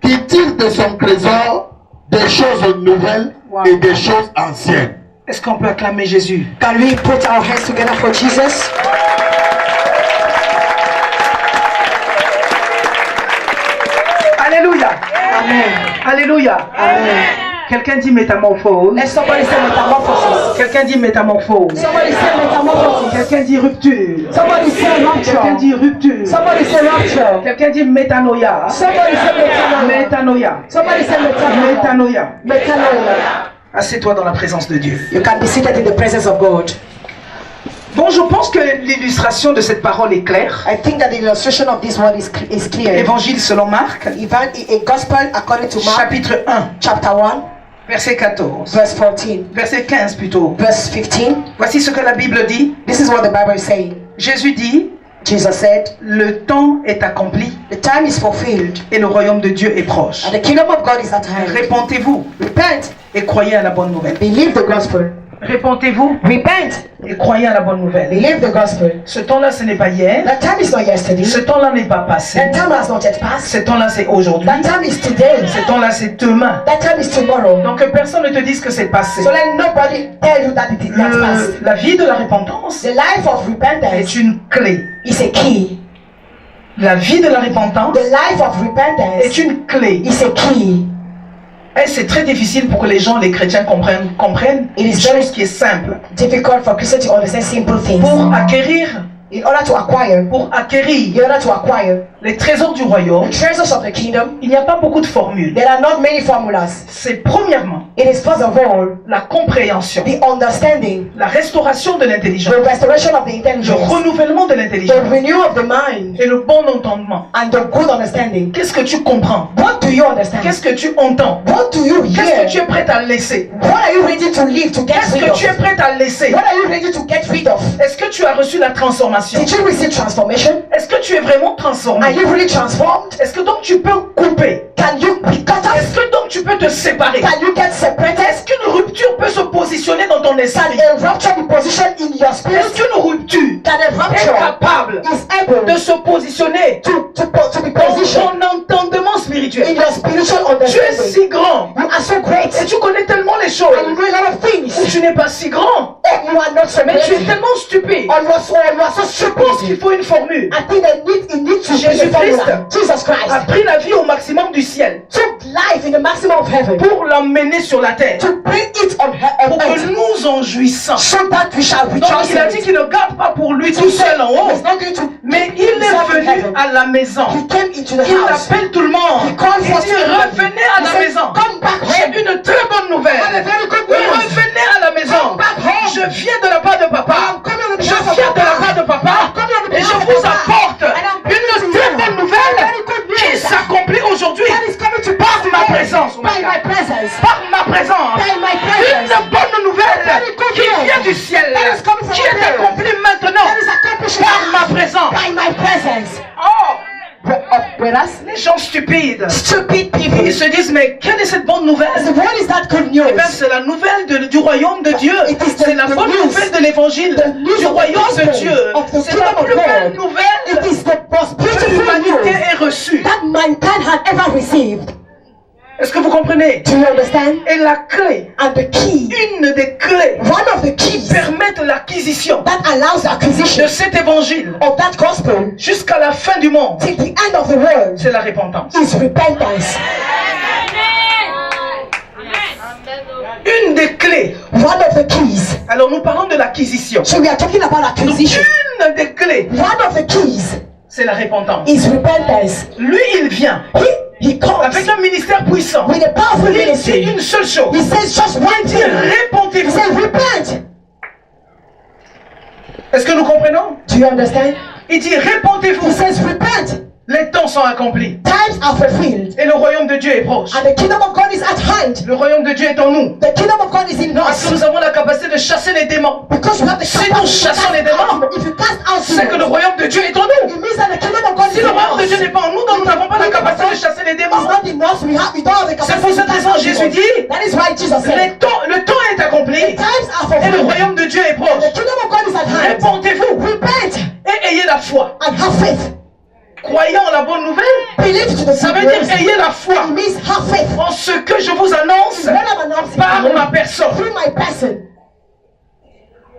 qui tire de son trésor des choses nouvelles et des choses anciennes.
Est-ce qu'on peut acclamer Jésus?
Can we put our hands together for Jesus?
Alléluia.
Amen.
Alléluia.
Amen.
Quelqu'un dit métamorphose.
Let somebody say metamorphosis.
Quelqu'un dit métamorphose.
Somebody say metamorphosis.
Quelqu'un dit rupture.
Somebody say
Quelqu'un dit
rupture.
rupture.
Somebody say rupture.
Quelqu'un dit métanoïa.
Somebody say metanoia.
Métanoïa.
Somebody say metanoia.
Métanoïa.
Metanoia.
Assieds-toi dans la présence de Dieu.
You can be seated in the presence of God.
Bon, je pense que l'illustration de cette parole est claire.
I think that the illustration of this word is clear.
Évangile selon Marc,
A gospel according to Mark,
chapitre 1,
chapter 1,
verset 14.
verse 14,
Verset 15 plutôt.
verse 15.
Voici ce que la Bible dit.
This is what the Bible is saying.
Jésus dit,
Jesus said,
le temps est accompli
the time is fulfilled
et le royaume de Dieu est proche.
and the kingdom of God is at hand.
Répentez-vous
Repent
et croyez à la bonne nouvelle.
and believe the gospel.
Répentez-vous
Repent,
et croyez à la bonne nouvelle.
believe the gospel.
Ce temps-là, ce n'est pas hier.
That time is not yesterday.
Ce temps-là n'est pas passé.
That time has not yet passed.
Ce temps-là, c'est aujourd'hui.
That time is today.
Ce temps-là, c'est demain.
That time is tomorrow.
Donc que personne ne te dise que c'est passé.
So let nobody tell you that it is not past.
La vie de la repentance
The life of repentance
est une clé.
is a key.
La vie de la repentance
The life of repentance
est une clé.
is a key.
Et c'est très difficile pour que les gens, les chrétiens comprennent
It is
une
very
chose qui est simple.
difficult for Christians to understand simple things.
Pour acquérir
In order to acquire,
les trésors du royaume,
the treasures of the kingdom,
il n'y a pas beaucoup de formules.
there are not many formulas.
C'est premièrement
It is first of all
la compréhension,
the understanding,
la restauration de l'intelligence,
the restoration of the
le
intelligence,
renouvellement de
the
l'intelligence
renewal of the mind,
et le bon entendement.
and the good understanding.
Qu'est-ce que tu comprends?
What do you understand?
Qu'est-ce que tu entends?
What do you
Qu'est-ce
hear?
que tu es prêt à laisser?
What are you ready to live to get
Qu'est-ce
rid
que
of?
tu es prêt à laisser?
What are you ready to get rid of?
Est-ce que tu as reçu la transformation?
Did you receive transformation?
Est-ce que tu es vraiment
Are
transformé?
you really transformed?
Est-ce que donc tu peux couper?
Can you be cut
Est-ce
off?
que donc tu peux te séparer?
Can you get separated?
Est-ce qu'une rupture peut se positionner dans ton
Can
esprit?
a rupture be positioned in your
Est-ce
spirit?
qu'une rupture
Can a
est
rupture
capable
is able
de se positionner
to be
dans
positioned
ton entendement spirituel?
in your spiritual
Tu es
understanding?
si grand
You are so great
et tu connais tellement les
and you
choses
know a lot of things.
où tu n'es pas si grand,
And you are not so
mais tu es
great.
tellement stupide.
Or you are so
Je pense
stupid.
qu'il faut une formule.
I think it needs to be a
Jésus-Christ
formula. Jesus Christ
a pris la vie au maximum du ciel
took life in the maximum of heaven
pour l'emmener sur la terre,
to bring it on
pour que
earth
nous en jouissons.
so that we shall
Donc
rejoice
il a
in
dit
it.
qu'il ne garde pas pour lui tout seul en haut,
He's not going to
mais il est venu à la maison.
He came into the
Il
house.
appelle tout le monde.
He called
Il
for
dit
everybody.
revenez à
He
la
said,
maison.
come back
J'ai
home.
une très bonne nouvelle.
I have a very good news.
Revenez à la maison.
Come back home.
Je viens de la part de papa.
I'm coming on the
Je
behalf of
viens de la
Papa.
part de papa.
I'm coming on the
Et je
behalf of
vous
Papa.
apporte
And I'm
une
bringing
très
you
bonne
a
nouvelle
very good news
qui s'accomplit aujourd'hui
that is coming to
par
pass
ma
today.
présence.
By my presence.
Par ma présence.
By my presence.
Une bonne nouvelle
Very good
qui
news.
vient du ciel,
That is coming from
qui est
heaven.
accomplie maintenant
That is accomplished
par
now.
ma présence.
By my presence.
Oh,
Whereas
les gens stupides,
stupid people,
ils se disent mais quelle est cette bonne nouvelle?
what is that good news?
Eh bien, c'est la nouvelle du royaume de Dieu.
It is
C'est la
the
bonne
news.
nouvelle de l'évangile
The news
du
of the
royaume de
gospel
Dieu.
of the
C'est la
kingdom of
plus belle
God.
nouvelle
It is the most
que
beautiful
l'humanité
news
ait reçue.
that mankind had ever received.
Est-ce que vous comprenez?
Do you understand?
Et la clé,
And the key,
une des clés,
one of the keys
permettent l'acquisition
that allows acquisition
de cet évangile
of that gospel
jusqu'à la fin du monde,
till the end of the world
c'est la repentance.
is repentance.
Une des clés.
One of the keys.
Alors nous parlons de l'acquisition.
So we are talking about
Donc
acquisition.
une des clés,
One of the keys
c'est la repentance.
is repentance.
Lui, il vient
He comes
avec un ministère puissant.
with a powerful
Il dit
ministry.
une seule chose.
He says just one
Il dit
thing. He
répentez-vous.
says repent.
Est-ce que nous comprenons?
Do you understand?
Il dit
He
répentez-vous.
says repent.
Les temps sont accomplis.
Times are fulfilled.
Et le royaume de Dieu est proche.
And the kingdom of God is at hand.
Le royaume de Dieu est en nous.
The kingdom of God is in
Parce que
us.
nous avons la capacité de chasser les démons.
Because we have the
Si nous
capacity to
chassons les
cast
démons,
out. If you cast out
c'est que le
demons,
royaume de Dieu est en nous.
it means that the kingdom of God
Si
is
le
in
royaume de Dieu
us.
n'est pas en nous, donc nous n'avons pas la capacité de chasser les
It's
démons.
not in us. We don't have the
C'est
capacity
pour
to
cette
cast
raison
out
Jésus
demons.
dit,
That is why Jesus said,
le temps est accompli
the times are
et le
fulfilled.
royaume de Dieu est proche.
The kingdom of God is at hand.
Répentez-vous
Repent
et ayez la foi.
and have faith.
Croyant en la bonne nouvelle,
Believe to the
ça veut
good
dire
news.
ayez la foi
It means have faith.
en ce que je vous annonce
When I'm announcing
par
to you,
ma personne.
through my person.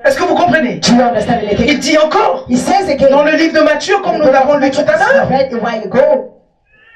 Est-ce que vous comprenez?
Do you understand anything?
Il dit encore
He says again,
dans le livre de Matthieu, comme nous l'avons lu tout à
I
l'heure,
read a while ago.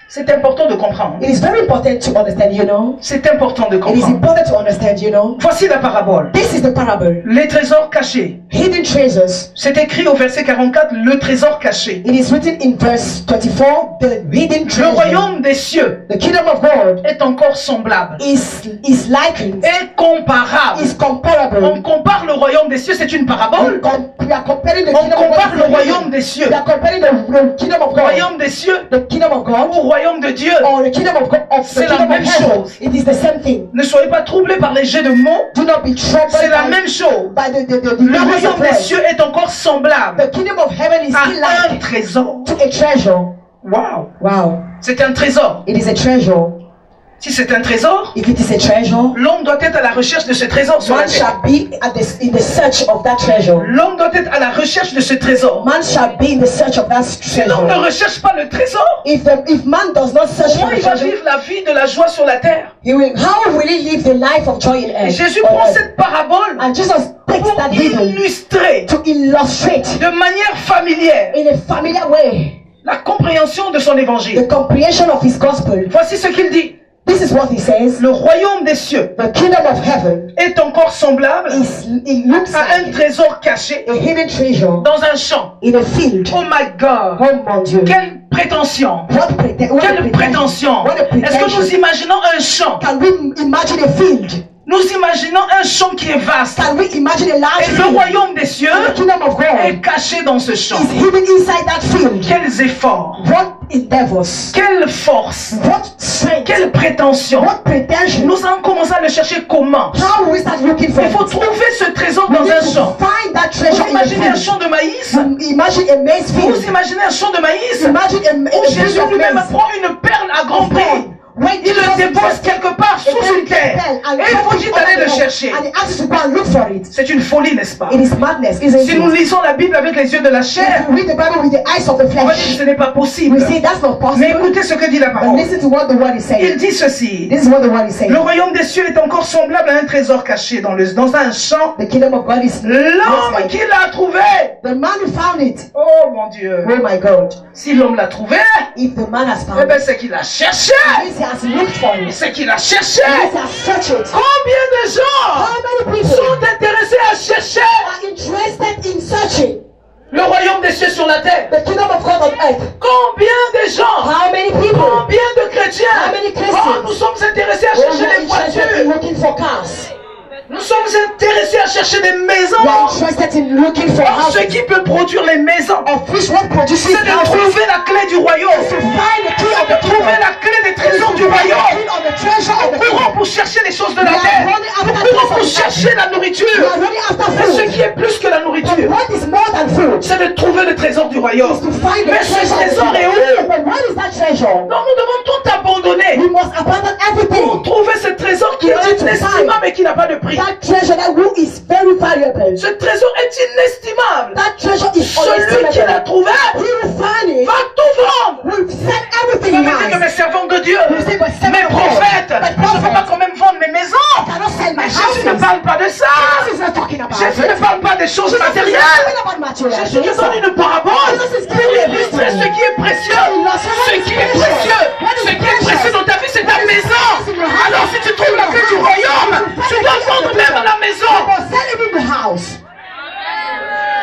c'est important de comprendre.
It is very important to understand, you know.
C'est important de
It is
comprendre.
important to understand, you know.
Voici la parabole.
This is the parable.
Les trésors cachés.
Hidden treasures.
C'est écrit au verset 44, le trésor caché.
It is written in verse 24, the hidden
Le
treasure.
royaume des cieux
The kingdom of God
est encore semblable,
is likened,
est comparable.
is comparable.
On compare le royaume des cieux, c'est une parabole.
We are comparing comparing the
On
kingdom of
compare
God
le
to the
royaume des cieux.
They are comparing the kingdom of God.
Royaume des cieux
The kingdom of God
ou royaume de Dieu.
or the kingdom of God of the
C'est la
kingdom
même
of heaven.
chose.
It is the same thing.
Ne soyez pas troublés par les jets de mots.
Do not be troubled
C'est la
by,
même chose.
by the
Le
words
royaume
of
des
God.
cieux est encore semblable
The kingdom of heaven is
à
still
un
like
trésor.
to a treasure.
Wow.
Wow.
C'est un trésor.
It is a treasure.
Si c'est un trésor,
If it is a treasure,
l'homme doit être à la recherche de ce trésor sur la
man
terre.
shall be in the search of that treasure.
L'homme doit être à la recherche de ce trésor.
Man shall be in the search of that
Si l'homme ne
treasure.
recherche pas le trésor,
If man does not search for
comment
the
il va
treasure,
vivre la vie de la joie sur la terre?
how will he live the life of joy in
Et
earth?
Jésus
on
prend
earth?
cette parabole
And Jesus takes
pour
that riddle
illustrer
to illustrate
de manière familière
in a familiar way
la compréhension de son
the
évangile.
comprehension of his gospel.
Voici ce qu'il dit.
This is what he says.
Le royaume des cieux
The kingdom of heaven
est encore semblable
it looks
à un
like
trésor caché
a hidden treasure
dans un champ.
in a field.
Oh my God!
Oh mon Dieu.
Quelle prétention!
What
Quelle prétention!
What a
Est-ce que nous
pretension.
imaginons un champ?
Can we imagine a field?
Nous imaginons un champ qui est vaste.
Can we imagine a large
Et le
field?
royaume des cieux
And the kingdom of
est
God
caché dans ce champ.
is hidden inside that field.
Quels efforts!
What endeavors?
Quelle force!
What strength?
Quelle prétention!
What pretension?
Nous allons commencer à le chercher comment?
How will we start looking for
Il faut
it?
trouver ce trésor
We
dans
need
un
to
champ.
find that treasure
Vous
in a
imaginez un
field.
champ de maïs?
Imagine a maize
Vous
field.
imaginez un champ de maïs?
Imagine a
Où Jésus
field of
lui-même
maize.
prend une perle à grand prix.
When
Il le
Jesus
dépose quelque part sous une terre. Et il faut dire d'aller le chercher.
And he asks you to go and look for it.
C'est une folie, n'est-ce pas?
It is madness, isn't
Si nous
it?
lisons la Bible avec les yeux de la chair,
If you read the Bible with the eyes of the
on va dire que
flesh,
ce n'est pas possible.
we say that's not
Mais
possible.
écoutez ce que dit la
But
parole.
listen to what the word is
Il
saying.
dit ceci.
This is what the word is saying.
Le royaume des cieux est encore semblable à un trésor caché dans un champ.
The kingdom of God is
L'homme qui l'a trouvé.
the man who found it.
Oh mon Dieu.
Oh my God.
Si l'homme l'a trouvé,
If the man has
eh
found
bien
it,
c'est qu'il a cherché.
means he has looked for it.
C'est qu'il a cherché.
Means he has searched it.
Combien de gens
How many people
sont intéressés à chercher
are interested in searching
le royaume des cieux sur la terre?
the kingdom of God on earth?
Combien de gens?
How many people?
Combien de chrétiens?
How many Christians?
Oh, nous sommes intéressés à
Who
chercher
are
des
interested in
voitures.
looking for cars?
Nous sommes intéressés à chercher des maisons.
We are interested in looking for
Or, ce
houses.
qui peut produire les maisons,
Of which one produces
c'est de
houses?
trouver la clé du royaume.
To find the key of
De
the
trouver
kingdom.
la clé des trésors du royaume.
Of the treasure of the
Nous courons
kingdom.
pour chercher les choses de la
We are
terre.
running after
Nous courons pour
things of the
chercher la nourriture.
We are running after
Mais ce
food.
qui est plus que la
But
nourriture,
what is more than food?
c'est de trouver le trésor du
Is
royaume.
to find the
Mais ce
treasure of the
trésor est
kingdom.
où?
But what is that treasure?
Donc nous devons tout abandonner
We must abandon
pour
everything.
trouver ce trésor qui
We
est
have to
inestimable et qui n'a pas de prix.
That treasure that who is very valuable.
Ce trésor est inestimable.
That treasure is
Celui qui l'a
unestimable.
trouvé
He will find it.
va tout vendre.
Will sell everything
Vous
he
me dites que mes
has.
servants de Dieu,
You say, but servant
mes
of God,
prophètes,
but
je ne peux pas
prophets,
quand même vendre mes maisons.
I cannot sell my
Jésus ne
houses.
parle pas de ça.
Jesus is not talking about
Jésus ne
it.
parle pas des choses
Jesus is not
matérielles.
talking about material
Jésus te
things.
donne une parabole
Jesus is
pour
giving you a
illustrer
history.
ce qui est précieux. Ce qui est précieux. Ce qui est précieux dans ta vie, c'est ta maison. Alors si tu trouves la clé du royaume, tu dois vendre même la maison.
You must sell even the house.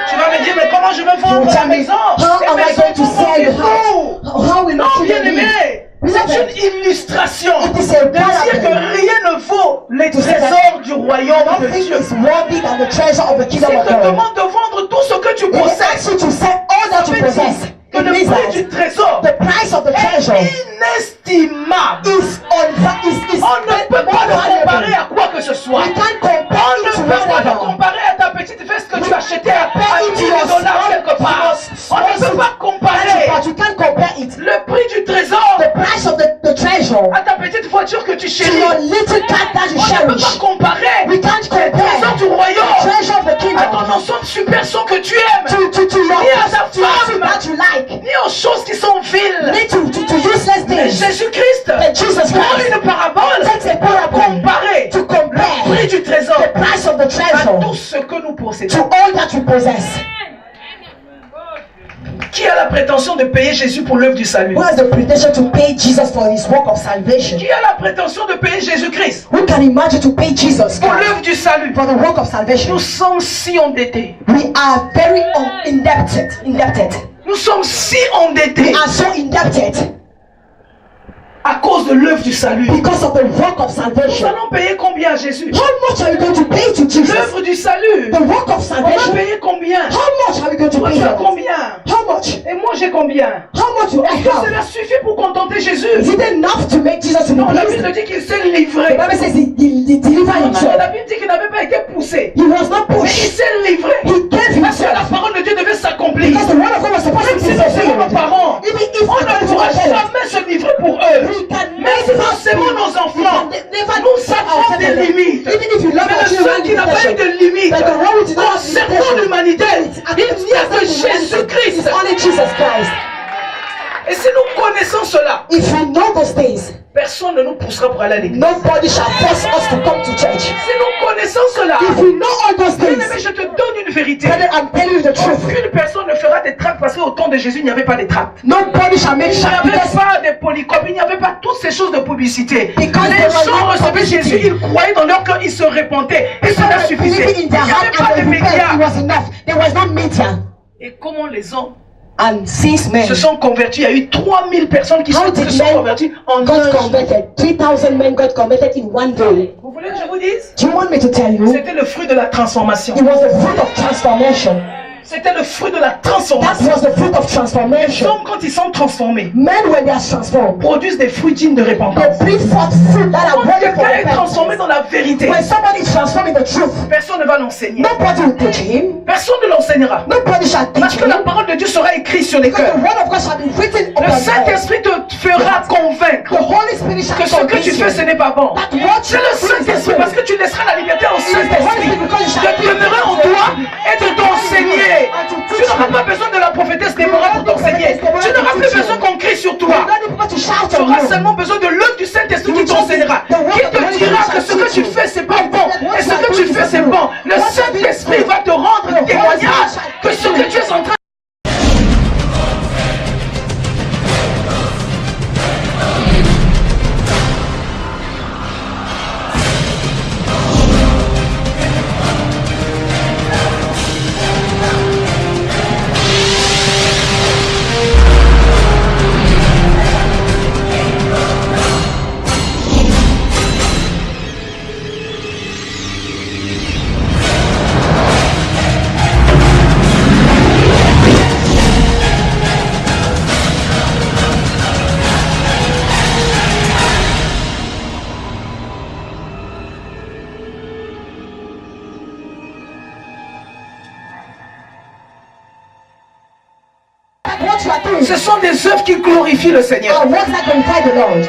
Tu vas me dire, mais comment je vais
You
vendre
will
la
tell me,
maison?
how
Les
am I
maisons
going to
vont
sell the
vendre
house?
tout.
How will
Non,
I
bien
sell
aimé, c'est une illustration
It is
de
a
dire que
parable.
rien ne vaut les
To say that
trésors du royaume de
Nothing
Dieu.
is worthy than the treasure of the
S'il
kingdom of
te
God.
demande de vendre tout ce que tu
If they ask
possèdes,
you to sell all that
ça
you
veut
possess,
dire que
it
le
means
prix du
that
trésor
the price of the
est
treasure
inestimable.
is
On ne peut pas le comparer à quoi que ce soit.
We can't compare
On
it to
ne peut pas le
whatever.
comparer à ta petite veste que tu as achetée à
Compare it to
10
your
$
small-
quelque part. On ne peut pas comparer
But you can't compare it.
le prix du trésor
The price of the treasure
à ta petite voiture que tu
to
chéris.
your little cat that you
On ne peut
cherish.
pas comparer
We can't
le trésor du
compare the
royaume
treasure of the
à
kingdom
ton ensemble super son que tu aimes,
to your
Ni à ta
to your
femme.
that you like.
ni aux choses qui sont viles.
Need to useless
Mais
things.
Jésus-Christ
And Jesus
prend
Christ
une parabole
takes a parable
comparée
to
le
compare
prix du trésor
the price of the
à
treasure
tout ce que nous
to
possédons.
all that you possess.
Qui a la prétention de payer Jésus pour l'œuvre du salut?
Who has the pretension to pay Jesus for his work of salvation?
Qui a la prétention de payer Jésus-Christ
Who can imagine to pay Jesus
pour
Christ
l'œuvre du salut?
for the work of salvation?
Nous sommes si endettés.
We are very indebted.
Nous sommes si
We
endettés.
are so indebted.
À cause de l'œuvre du salut.
Because of the work of
Nous
salvation.
allons payer combien à Jésus?
How much are you going to pay to Jesus?
L'œuvre du salut.
The work of
On va
salvation.
payer combien?
How much are we going to
Toi
pay
tu as
for it?
combien?
How much?
Et moi j'ai combien?
How much do I
Est-ce que
have?
cela suffit pour contenter Jésus?
Is it enough to make Jesus to be
Non, la
pleased?
Bible dit qu'il s'est
The
livré.
Bible says he delivered
Non,
himself.
la Bible dit qu'il n'avait pas été poussé.
He was not
Mais il
pushed.
s'est livré.
He gave
Parce que la
himself.
parole de Dieu devait s'accomplir.
Because the word of God was supposed to
Même
be
si nous sommes nos
fulfilled.
parents,
Even if
on ne pourra jamais se livrer pour eux.
we can
Même si nous aimons nos enfants, nous avons des limites.
Even if you love
Mais
our
le
children,
seul qui n'a pas eu de limite,
but the one who did not have
concernant l'humanité, il n'y a que
It's
Jésus-Christ.
only Jesus Christ.
Et si nous connaissons cela,
If we know those things,
personne ne nous poussera pour aller à l'église.
nobody shall force us to come to church.
Si nous connaissons cela,
If we know all those
bien-aimé,
things,
je te donne une vérité.
brother, I'm telling you the truth.
Aucune personne ne fera des tracts parce qu'au temps de Jésus, il n'y avait pas de tracts.
Nobody shall make
Il n'y
sure
avait
because
pas de polycom, il n'y avait pas toutes ces choses de publicité.
Because
Les
there was
gens
no
recevaient
publicity.
Jésus, ils croyaient dans leur cœur, ils se répandaient. Et cela suffisait.
believing in
Il
their
n'y
heart
avait pas de
and they repent, it
médias.
was enough. There was no media.
Et comment les hommes
And since men
se sont convertis? Il y a eu 3000 personnes qui
How
se
did
sont
men
converties en
got
un jour.
converted? 3,000 men got converted in one day.
Vous voulez que je vous dise?
Do you want me to tell you?
C'était le fruit de la transformation.
It was the fruit of transformation.
C'était le fruit de la
That
transformation.
was the fruit of
Les
transformation.
hommes, quand ils sont transformés,
Men, when they are transformed,
produisent des fruits dignes de
they
repentance.
bring forth fruit that are
Quand
worthy for
quelqu'un est transformé
repentance.
dans la vérité,
When somebody is transformed in the truth,
personne ne va l'enseigner.
nobody will teach him.
Personne ne l'enseignera.
Nobody shall
Parce
teach
que la
him.
parole de Dieu sera écrite sur les
Because
cœurs.
the word of God shall be written
Le
upon them.
Saint-Esprit te fera convaincre
The Holy Spirit shall
que ce que
convince
tu fais, ce
you.
n'est pas bon.
That what
C'est le Saint-Esprit parce que tu laisseras la liberté au
It is the Holy
Saint-Esprit
Spirit because you shall
de demeurer en toi et de t'enseigner. Tu n'auras pas besoin de la prophétesse Déborah pour t'enseigner. Tu n'auras plus besoin qu'on crie sur
You
toi.
don't need people to shout
Tu
on
auras
you.
seulement besoin de l'œuvre du Saint-Esprit qui t'enseignera, qui te dira que ce que tu fais c'est pas bon et ce que tu fais c'est bon. Le Saint-Esprit va te rendre témoignage que ce que tu es en train
What you are doing
Ce sont des œuvres qui glorifient le Seigneur.
are works that glorify the Lord.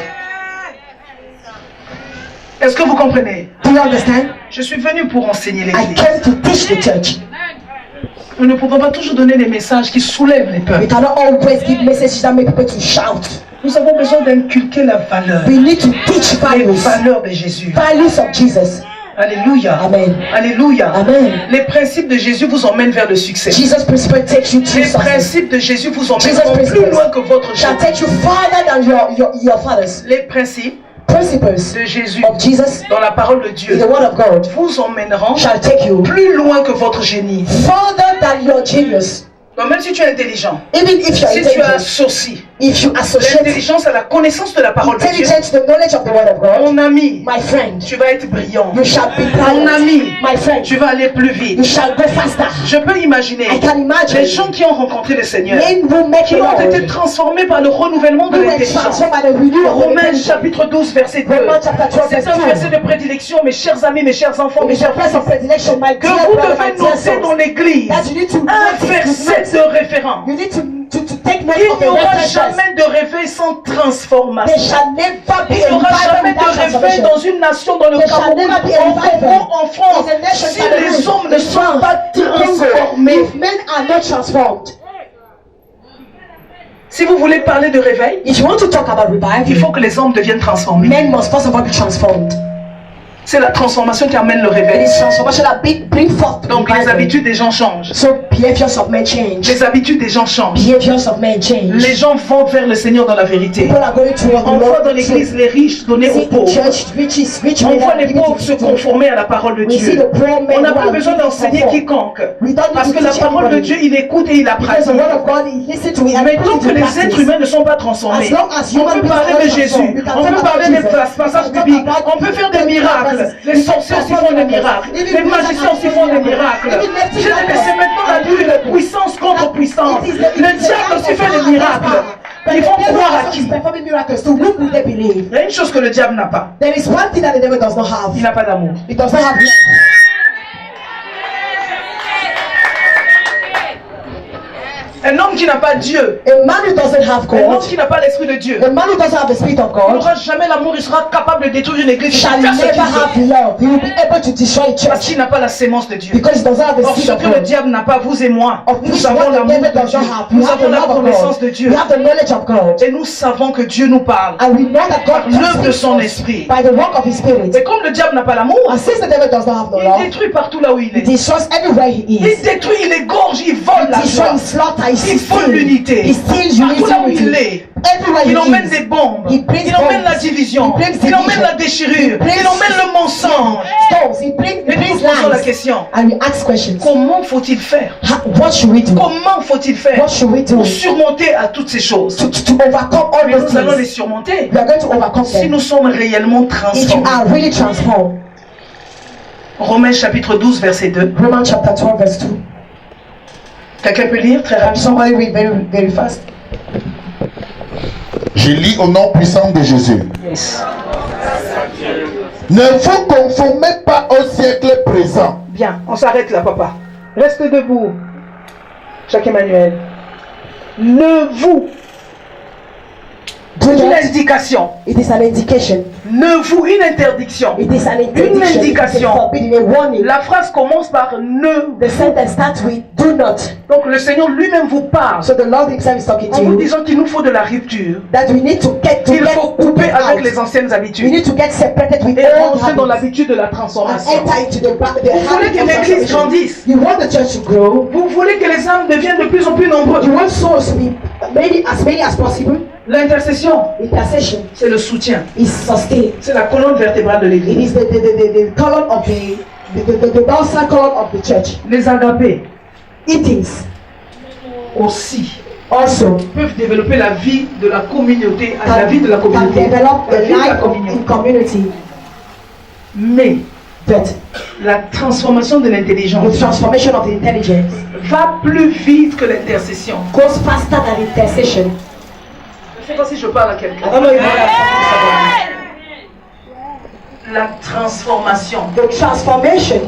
Est-ce que vous comprenez?
Do you understand?
Je suis venu pour enseigner
I
l'Église.
came to teach the church.
Nous ne pouvons pas toujours donner des messages qui soulèvent les
We
peuples.
cannot always give messages that make people to shout.
Nous avons besoin d'inculquer la valeur,
We need to teach
les
values.
valeurs de Jésus.
Values of Jesus.
Alléluia.
Amen.
Alléluia.
Amen.
Les principes de Jésus vous emmènent vers le succès.
Jesus' principle takes you to
Les
success.
principes de Jésus vous
Jesus'
emmèneront plus
principles
loin que votre
shall
Jésus.
take you farther than your fathers.
Les principes
Principles
de Jésus
of Jesus
dans la parole de
in
Dieu
the word of God
vous emmèneront
shall take you
plus loin que votre génie.
further than your genius.
Donc même si tu es intelligent,
Even if you are
si tu as
intelligent,
sourcil,
if you associate
l'intelligence à la connaissance de la parole de Dieu,
intelligence to the knowledge of the word of God,
mon ami,
my friend,
tu vas être brillant.
you shall be
Mon
brilliant.
ami,
My friend,
tu vas aller plus
you
vite.
shall go faster.
Je peux imaginer
I can imagine
les gens qui ont rencontré le Seigneur,
men who make
qui
the
ont été
Lord,
transformés par le renouvellement de
who were
l'intelligence.
transformed by the renewal of
Romains
intelligence.
chapitre 12 verset 2.
Romans chapter 12
C'est un
verse 2.
verset de prédilection, mes chers amis, mes chers enfants, mes
It's a
chers
place of predilection, my
que
dear
vous
brother,
devez
my dear
noter dans
sons.
l'église.
That you need to
Un
notice,
verset de référence.
you need to take note
Il
of
n'y
the
aura
references.
jamais de réveil sans
There
transformation.
shall never be
Il n'y
a
aura
revival
jamais de
without
réveil
transformation.
dans une nation, dans le
There shall
Cameroun,
never be a
en
revival
Congo, en France,
in the nation
si
Cameroon,
les hommes ne
in
sont
France,
pas transformés.
If men are not transformed.
Si vous voulez parler de réveil,
If you want to talk about
il
revival,
faut que les hommes deviennent transformés.
men must first of all be transformed.
C'est la transformation qui amène le
It
réveil.
is transformation that bring forth.
Donc les habitudes des gens changent.
So behaviors of men change.
Les habitudes des gens changent.
Behaviors of men change.
Les gens vont vers le Seigneur dans la vérité.
People are going to
On voit dans l'église les riches donner aux pauvres.
church, rich
On
men
voit
are
les
giving
pauvres
to
se
the
conformer à la parole de
We see
Dieu.
the poor men
On n'a
who
pas
are
besoin
giving
d'enseigner
support.
quiconque.
We don't
Parce
need
que
to
la
teach
parole de
anybody.
Dieu, il écoute et il la
Because the
pratique.
word of God, he listen to it and
Mais
put
tant
it
que
in
les
practice.
êtres humains ne sont pas transformés,
As long as
on
human
peut
beings
parler
are
de
not
Jésus,
transformed, we can
on peut
talk
parler
about
des
Jesus.
passages
We can
bibliques,
talk about
on peut faire des
the
miracles.
miracles.
Les sorciers aussi font des miracles. Les magiciens aussi font des miracles. C'est maintenant la vue de puissance contre puissance. Le diable aussi fait des miracles. Ils vont croire à qui?
Performing miracles. To whom will they believe?
Il y a une chose que le diable n'a pas.
There is one thing that the devil does not have.
Il n'a pas d'amour.
It does not have love.
Un homme qui n'a pas Dieu,
A man who doesn't have
un homme
God,
qui n'a pas l'esprit de Dieu,
a man who doesn't have the Spirit of
il
God,
n'aura jamais l'amour, il sera capable de détruire une église.
shall
Il va faire ce
never
qu'il veut.
have love. He will be able to destroy a
Parce
church
qu'il n'a pas la sémence de Dieu.
because he doesn't have the
Or
Spirit
ce
of
que le
God.
diable n'a pas, vous et moi,
Of
nous
which
avons
what the
l'amour
devil
de
does
Dieu.
not have. We
Nous
have
avons
the
la
love of
connaissance
God.
de Dieu.
We have the knowledge of God.
Et nous savons que Dieu nous parle.
And we know that God
L'œuvre de
speaks
son
us
esprit.
by the work of His Spirit.
Et comme le diable n'a pas l'amour,
And since the devil does not have no
il
love,
détruit partout là où il
he
est.
destroys everywhere he
Il
is.
détruit, il égorge, il vole
He
la
destroys,
joie.
he slaughter, he
Il
steals.
vole l'unité.
He steals
Partout là où il
unity.
est.
Everywhere
Il
he
emmène
is.
des bombes.
He brings
Il emmène
bombs.
la division.
He brings
Il emmène
division.
la déchirure.
He brings
Il emmène le mensonge.
stones. He
Et
brings
nous posons la
lies.
question.
And we ask questions.
Comment faut-il faire?
What should we do?
Comment faut-il faire
What should we do
pour surmonter à toutes ces choses?
to overcome all
Mais
those
nous allons les
things?
surmonter
We are going to overcome
si
them.
nous sommes réellement
If you
transformés.
are really transformed.
Romains chapitre 12 verset 2.
Romans chapter 12 verse 2.
Quelqu'un peut lire très rapidement?
Somebody read very, very fast.
Je lis au nom puissant de Jésus.
Yes.
Ne vous conformez pas au siècle présent.
Bien, on s'arrête là, papa. Reste debout. Jacques Emmanuel. Ne vous.
Do
C'est une
not.
indication.
It is an indication.
Ne vous, une interdiction.
It is an
Une
interdiction. It is
indication.
a forbidden, a warning.
La phrase commence par ne.
The sentence starts with do not.
Donc le Seigneur lui-même vous parle
So the Lord Himself is talking
en
to
vous
you
disant qu'il nous faut de la rupture.
that we need to get
Il faut couper avec
out.
les anciennes
We
habitudes
need to get separated with
et
all
rentrer dans
habits
l'habitude de la
and
transformation.
enter into the
Vous voulez
habit
que
of
l'église
transformation.
grandisse.
You want the church to grow.
Vous voulez que les âmes deviennent de plus en plus nombreuses.
You want souls to be many as possible.
L'intercession,
Intercession
c'est le soutien.
is sustained.
C'est la colonne vertébrale de
It
l'église.
is the column of the dorsal column of the church.
Les agapés
Eatings
aussi
also
peuvent développer la vie de la communauté,
can,
la vie de la
can
communauté.
develop
La
the
vie de la
life in
communauté.
community.
Mais
But
la transformation de l'intelligence
the transformation of the intelligence
va plus vite que l'intercession.
goes faster than intercession.
Je ne sais pas si je parle à quelqu'un.
I don't know if you understand.
La transformation
The transformation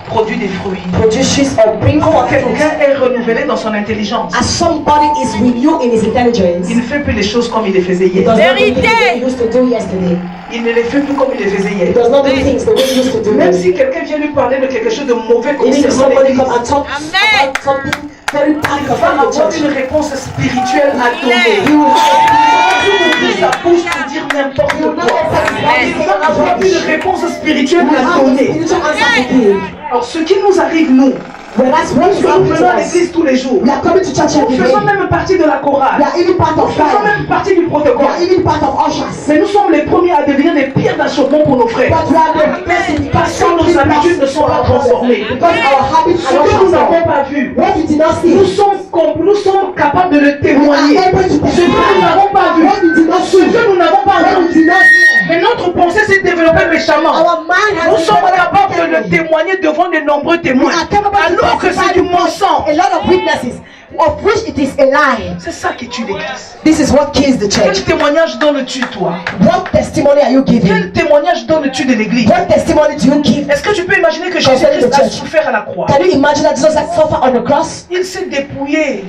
produit des fruits.
produces or brings
Quand
forth
quelqu'un
fruit.
est renouvelé dans son intelligence,
As somebody is renewed in his intelligence,
il ne fait plus les choses comme il les faisait
he
hier.
does not do things the way he used to do yesterday.
Il ne les fait plus comme il les faisait
He
hier.
does not do things the way he used to do
Même
them.
si quelqu'un vient lui parler de quelque chose de mauvais
Even if
concernant
somebody
l'église,
come and talk about something very bad
il va
about the
avoir
church,
une réponse spirituelle à
he
donner.
will
Il ouvre sa bouche pour dire n'importe
not
quoi.
answer
Il va avoir une réponse spirituelle à donner.
spiritual answer to give.
Alors ce qui nous arrive, nous,
Whereas when
parce
you
que nous
come to
venons à
us,
l'église tous les jours,
we are coming to church
nous
every day.
faisons même partie de la
We
chorale,
are even part
nous
of
faisons
God.
même partie du
We
protocole.
are even part of ushers.
Mais nous sommes les premiers à devenir des pierres d'achoppement pour nos frères.
But we are the best in
Parce que nos habitudes ne sont pas transformées.
because our habits
Ce
are
que nous
not
n'avons
transformed.
pas vu,
What we did not see,
nous sommes capables de le
we are
témoigner.
able to
Ce que nous n'avons pas vu,
What we did not
ce
see,
que nous n'avons pas
what we
entendu.
did not see.
Mais notre pensée s'est développée méchamment.
Our mind has
Nous
been
sommes
developed
capables de le
differently.
témoigner devant de nombreux témoins.
We are capable to
Alors que
testify
c'est du
before
mensonge.
a lot of witnesses, of which it is a lie.
C'est ça qui tue l'église.
This is what kills the
Quel
church.
témoignage donnes-tu, toi?
What testimony are you giving?
Quel témoignage donnes-tu de l'église?
What testimony do you give?
Est-ce que tu peux imaginer que
Concerning
Jésus-Christ
the
a
church.
souffert à la croix?
Can you imagine that Jesus had suffered on the cross?
Il s'est dépouillé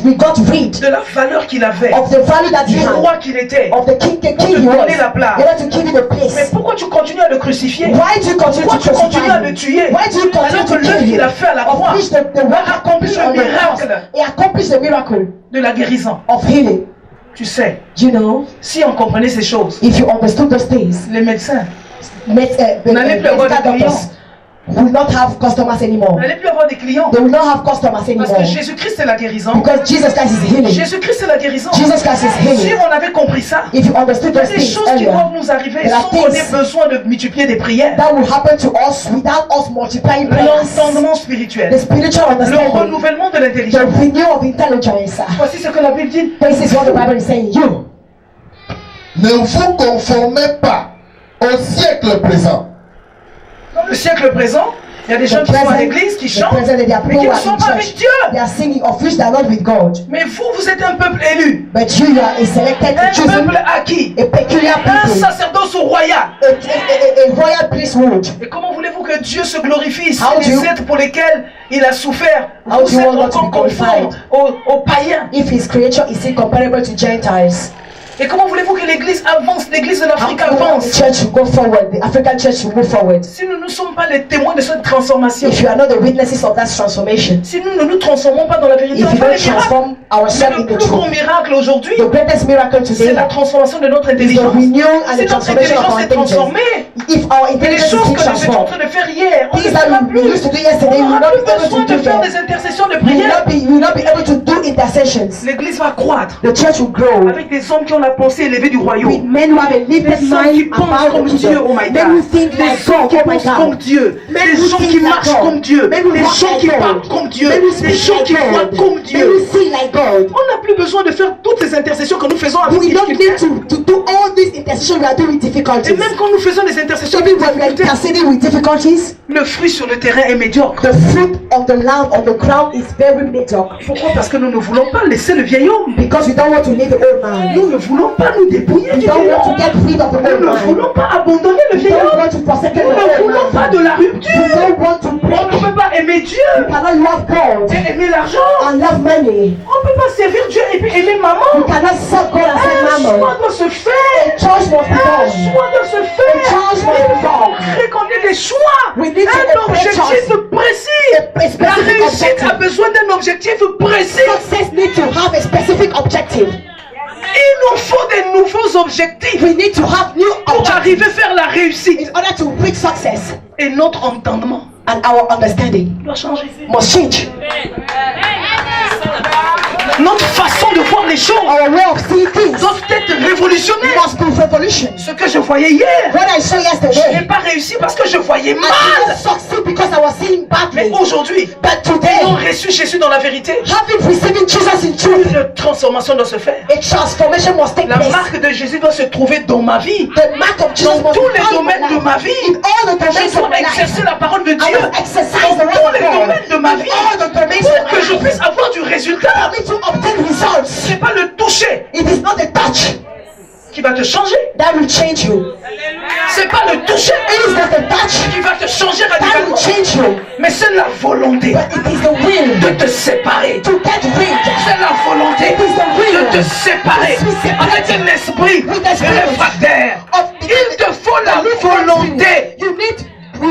We got rid
de la valeur qu'il avait,
of the value that he
du
had,
roi qu'il était.
of the king
Pour
he
te
was,
donner la place.
in order to give you the
Mais
place.
pourquoi tu continues à le crucifier?
Why do you continue
Pourquoi
to
tu continues à
crucify
le
him?
tuer?
Why do you continue
Alors que
to
l'œuvre
kill
qu'il a
him?
fait à la
Of
croix
which the work
a accompli
on
le
the cross,
miracle
he accomplished the miracle
de la guérison.
of healing.
Tu sais,
You know,
si on comprenait ces choses,
if you understood those things,
les médecins n'allez plus avoir des clients.
Will not have customers anymore.
Vous n'allez plus avoir des clients.
They will not have customers anymore.
Parce que Jésus-Christ est la guérison.
Because Jesus Christ is healing.
Jésus-Christ est la guérison.
Jesus Christ is healing.
Si on avait compris ça,
if you understood
il y a
those
des
things
choses qui doivent nous arriver sans qu'on ait besoin de multiplier des prières.
That will happen to us without us multiplying prayers.
L'entendement spirituel.
The spiritual understanding.
Le renouvellement de l'intelligence.
The renewal of intelligence.
Voici ce que la Bible dit.
This is what the Bible is saying. You.
Ne vous conformez pas au siècle présent.
Dans le siècle présent, il y a des gens qui sont à l'église, qui chantent, mais qui ne sont pas avec Dieu.
They are singing of which they are not with God.
Mais vous êtes un peuple élu.
But you are a selected,
un peuple acquis.
A peculiar people.
Un sacerdoce royal.
A royal priesthood.
Et comment voulez-vous que Dieu se glorifie si les êtres pour lesquels il a souffert, vous êtes encore conformes aux païens?
If his creature is incomparable to Gentiles.
Et comment voulez-vous que l'église avance, l'église de l'Afrique avance?
The church will go forward, the African church will move forward.
Si nous ne sommes pas les témoins de cette transformation,
if you are not the witnesses of that transformation,
si nous ne nous transformons pas dans la vérité,
if you don't transform ourselves
le plus grand miracle aujourd'hui,
the greatest miracle today,
c'est la transformation de notre intelligence.
Si
notre intelligence est transformée, les choses que nous étions en train de faire hier, on ne fera plus. On n'aura plus besoin de faire des intercessions de prière. L'église va croître avec des hommes qui ont la pensée élevée du royaume. Des hommes qui pensent comme Dieu, oh my God. Des hommes qui pensent comme Dieu. Des gens qui marchent comme Dieu. Des gens qui parlent comme Dieu. Des gens qui voient comme Dieu. On n'a plus besoin de faire toutes ces intercessions que nous faisons avec difficulté. Et même quand nous faisons des intercessions avec difficulté, le fruit sur le terrain est médiocre.
The fruit of the land on the ground is very mediocre.
Pourquoi? Parce que nous ne voulons pas laisser le vieil homme.
Because we don't want to leave the old man.
Nous ne voulons pas nous dépouiller du vieil homme. Nous ne voulons pas abandonner le vieil homme. Nous ne voulons pas de la rupture. On ne peut pas aimer Dieu et aimer l'argent. On ne peut pas servir Dieu et puis aimer maman. Un choix doit se faire. Un choix doit se faire. Il faut qu'on ait des choix. Un objectif précis. La réussite a besoin d'un objectif précis.
Success needs to have a specific objective.
Il nous faut des nouveaux objectifs.
We need to have new
pour arriver à faire la réussite.
In order to reach success.
Et notre entendement
and our understanding
doit changer.
Must change.
Notre façon de voir les choses doit être révolutionnaire. Ce que je voyais hier, je n'ai pas réussi parce que je voyais mal. Mais aujourd'hui, ayant reçu Jésus dans la vérité, une transformation doit se faire. La marque de Jésus doit se trouver dans ma vie, dans tous les domaines de ma vie. Je dois exercer la parole de Dieu dans tous les domaines de ma vie pour que je puisse avoir du résultat. C'est pas le toucher.
It is not the touch
qui va te changer.
That will change you.
C'est pas le toucher.
It is not the touch
qui va te changer radicalement.
That will change you.
Mais c'est la volonté.
But it is the will
de te séparer.
To get rid.
C'est la volonté de te séparer avec un esprit réfractaire. Il te faut la volonté.
You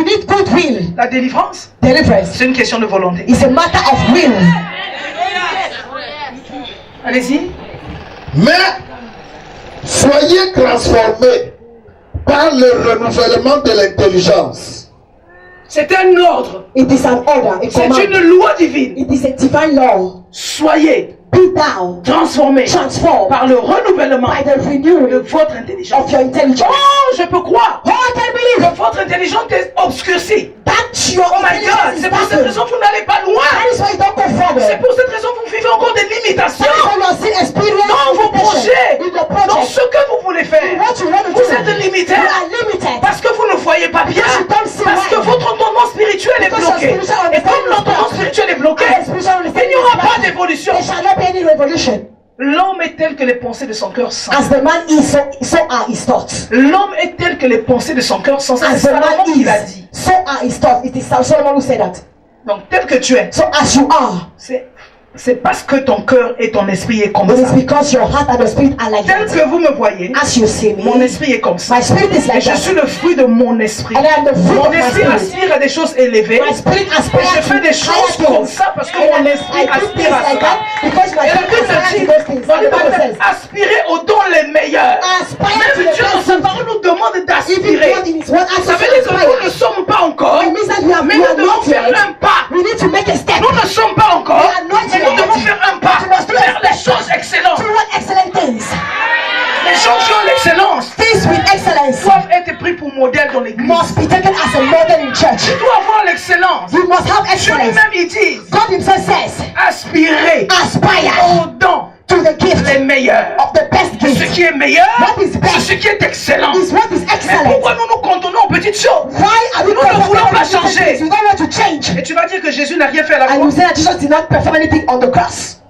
need good will.
La délivrance, c'est une question de volonté.
It's a matter of will.
Allez-y.
Mais soyez transformés par le renouvellement de l'intelligence.
C'est un ordre.
It is an order.
C'est une loi divine.
It is a divine law.
Soyez transformés par le renouvellement de votre intelligence.
Of your intelligence.
Oh, je peux croire
que
votre intelligence est obscurcie. Oh my God, c'est pour cette raison que vous n'allez pas loin. C'est pour cette raison que vous vivez encore des limitations dans vos projets, dans ce que vous voulez faire. Vous êtes limité parce que vous ne voyez pas bien, parce que votre entendement spirituel est bloqué. Et comme l'entendement spirituel est bloqué, il n'y aura pas d'évolution. L'homme est tel que les pensées de son cœur sont.
As the man is, so are his thoughts.
L'homme est tel que les pensées de son cœur sont. C'est Salomon qui l'a dit.
So are his thoughts. It is Solomon who said that.
Donc tel que tu es.
So as you are.
C'est parce que ton cœur et ton esprit est comme ça.
It is because your heart and your spirit are like
tel que vous me voyez,
as you see me,
mon esprit est comme ça.
My spirit is like
et je suis le fruit de mon esprit. Mon esprit aspire à des choses élevées.
My spirit aspires
et je fais des choses comme ça parce que mon esprit aspire à ça. Et la Bible dit, aspirer aux dons les meilleurs. Même Dieu dans sa parole nous demande d'aspirer. ton église.
must be taken as a model in church.
Tu dois avoir l'excellence.
You must have
Dieu
excellence.
lui-même il dit,
God himself says,
aspirez
aspire
aux dons
to the gift
les meilleurs.
of the best
Ce
gift.
qui est meilleur,
What is best
c'est ce qui est excellent.
is what is
Mais
excellent.
pourquoi nous nous cantonnons aux petites choses?
Why are we
Nous ne voulons pas changer.
You don't want to change.
Et tu vas dire que Jésus n'a rien fait à la
And you
croix.
say that Jesus did not perform anything on the cross.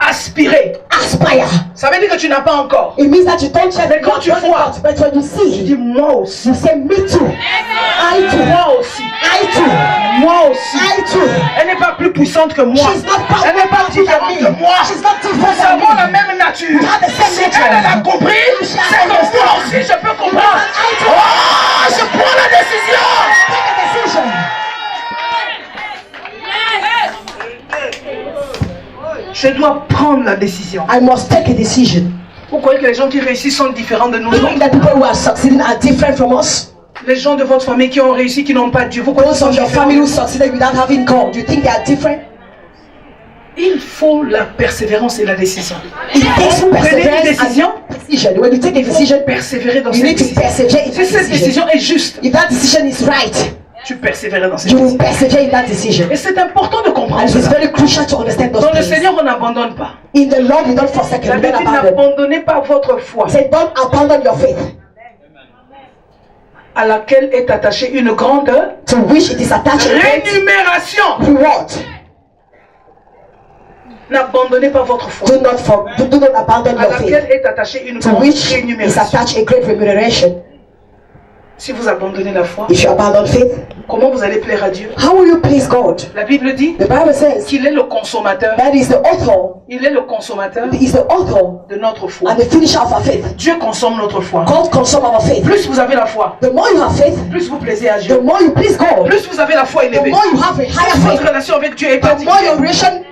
Aspirer.
Aspire.
Ça veut dire que tu n'as pas encore.
It means that you don't check.
Mais quand tu vois,
but when you
tu
see,
dis moi aussi.
you say me too. I too.
Moi aussi.
I too.
Moi aussi.
I too.
Elle n'est pas plus puissante que moi.
She's not
Elle n'est pas différente que moi.
She's not
Nous
different than
avons la
me.
même nature.
We have the same
Si
nature.
elle a compris, c'est que moi aussi je peux comprendre. Oh, je prends la décision.
Take a decision.
Je dois prendre la décision.
I must take a decision.
Vous croyez que les gens qui réussissent sont différents de nous?
You think that people who are succeeding are different from us?
Les gens de votre famille qui ont réussi, qui n'ont pas Dieu, vous croyez qu'ils
Those
sont
of your
différents?
family who succeeded without having God, you think they are different?
Il faut la persévérance et la décision.
It takes
Prenez une
perseverance
décision.
and decision. When you take a
Il faut
decision,
persévérer dans
you
cette
need to
décision.
persevere in
Si
that
cette
decision.
décision est juste,
If that decision is right,
tu persévéreras dans cette
you will
décision.
persevere in that decision.
Et c'est important de
And
comprendre
it is
cela.
very crucial to understand those
Dans le
things.
Seigneur, on n'abandonne pas.
In the Lord, you don't forsake
La
him. You
Bible
don't
dit
abandon.
n'abandonnez pas votre foi,
Say, don't abandon your faith,
à laquelle est attachée une grande
to which it is attached a great
rémunération.
reward.
N'abandonnez pas votre foi,
Do not abandon
à
your
laquelle
faith,
est attachée une
to
grande
which is
rémunération.
attached a great remuneration.
Si vous abandonnez la foi,
If you abandon faith,
comment vous allez plaire à Dieu?
how will you please God?
La Bible dit
The Bible says
qu'il est le consommateur.
that is the author,
Il est le consommateur
is the author
de notre foi.
and the finisher of our faith.
Dieu consomme notre foi.
God consume our faith.
Plus vous avez la foi,
The more you have faith,
plus vous plaisez à
the
Dieu.
more you please God.
Plus vous avez la foi
The
élevée,
more you have a higher
plus votre
faith,
relation avec Dieu est
the more your
particulière.
relationship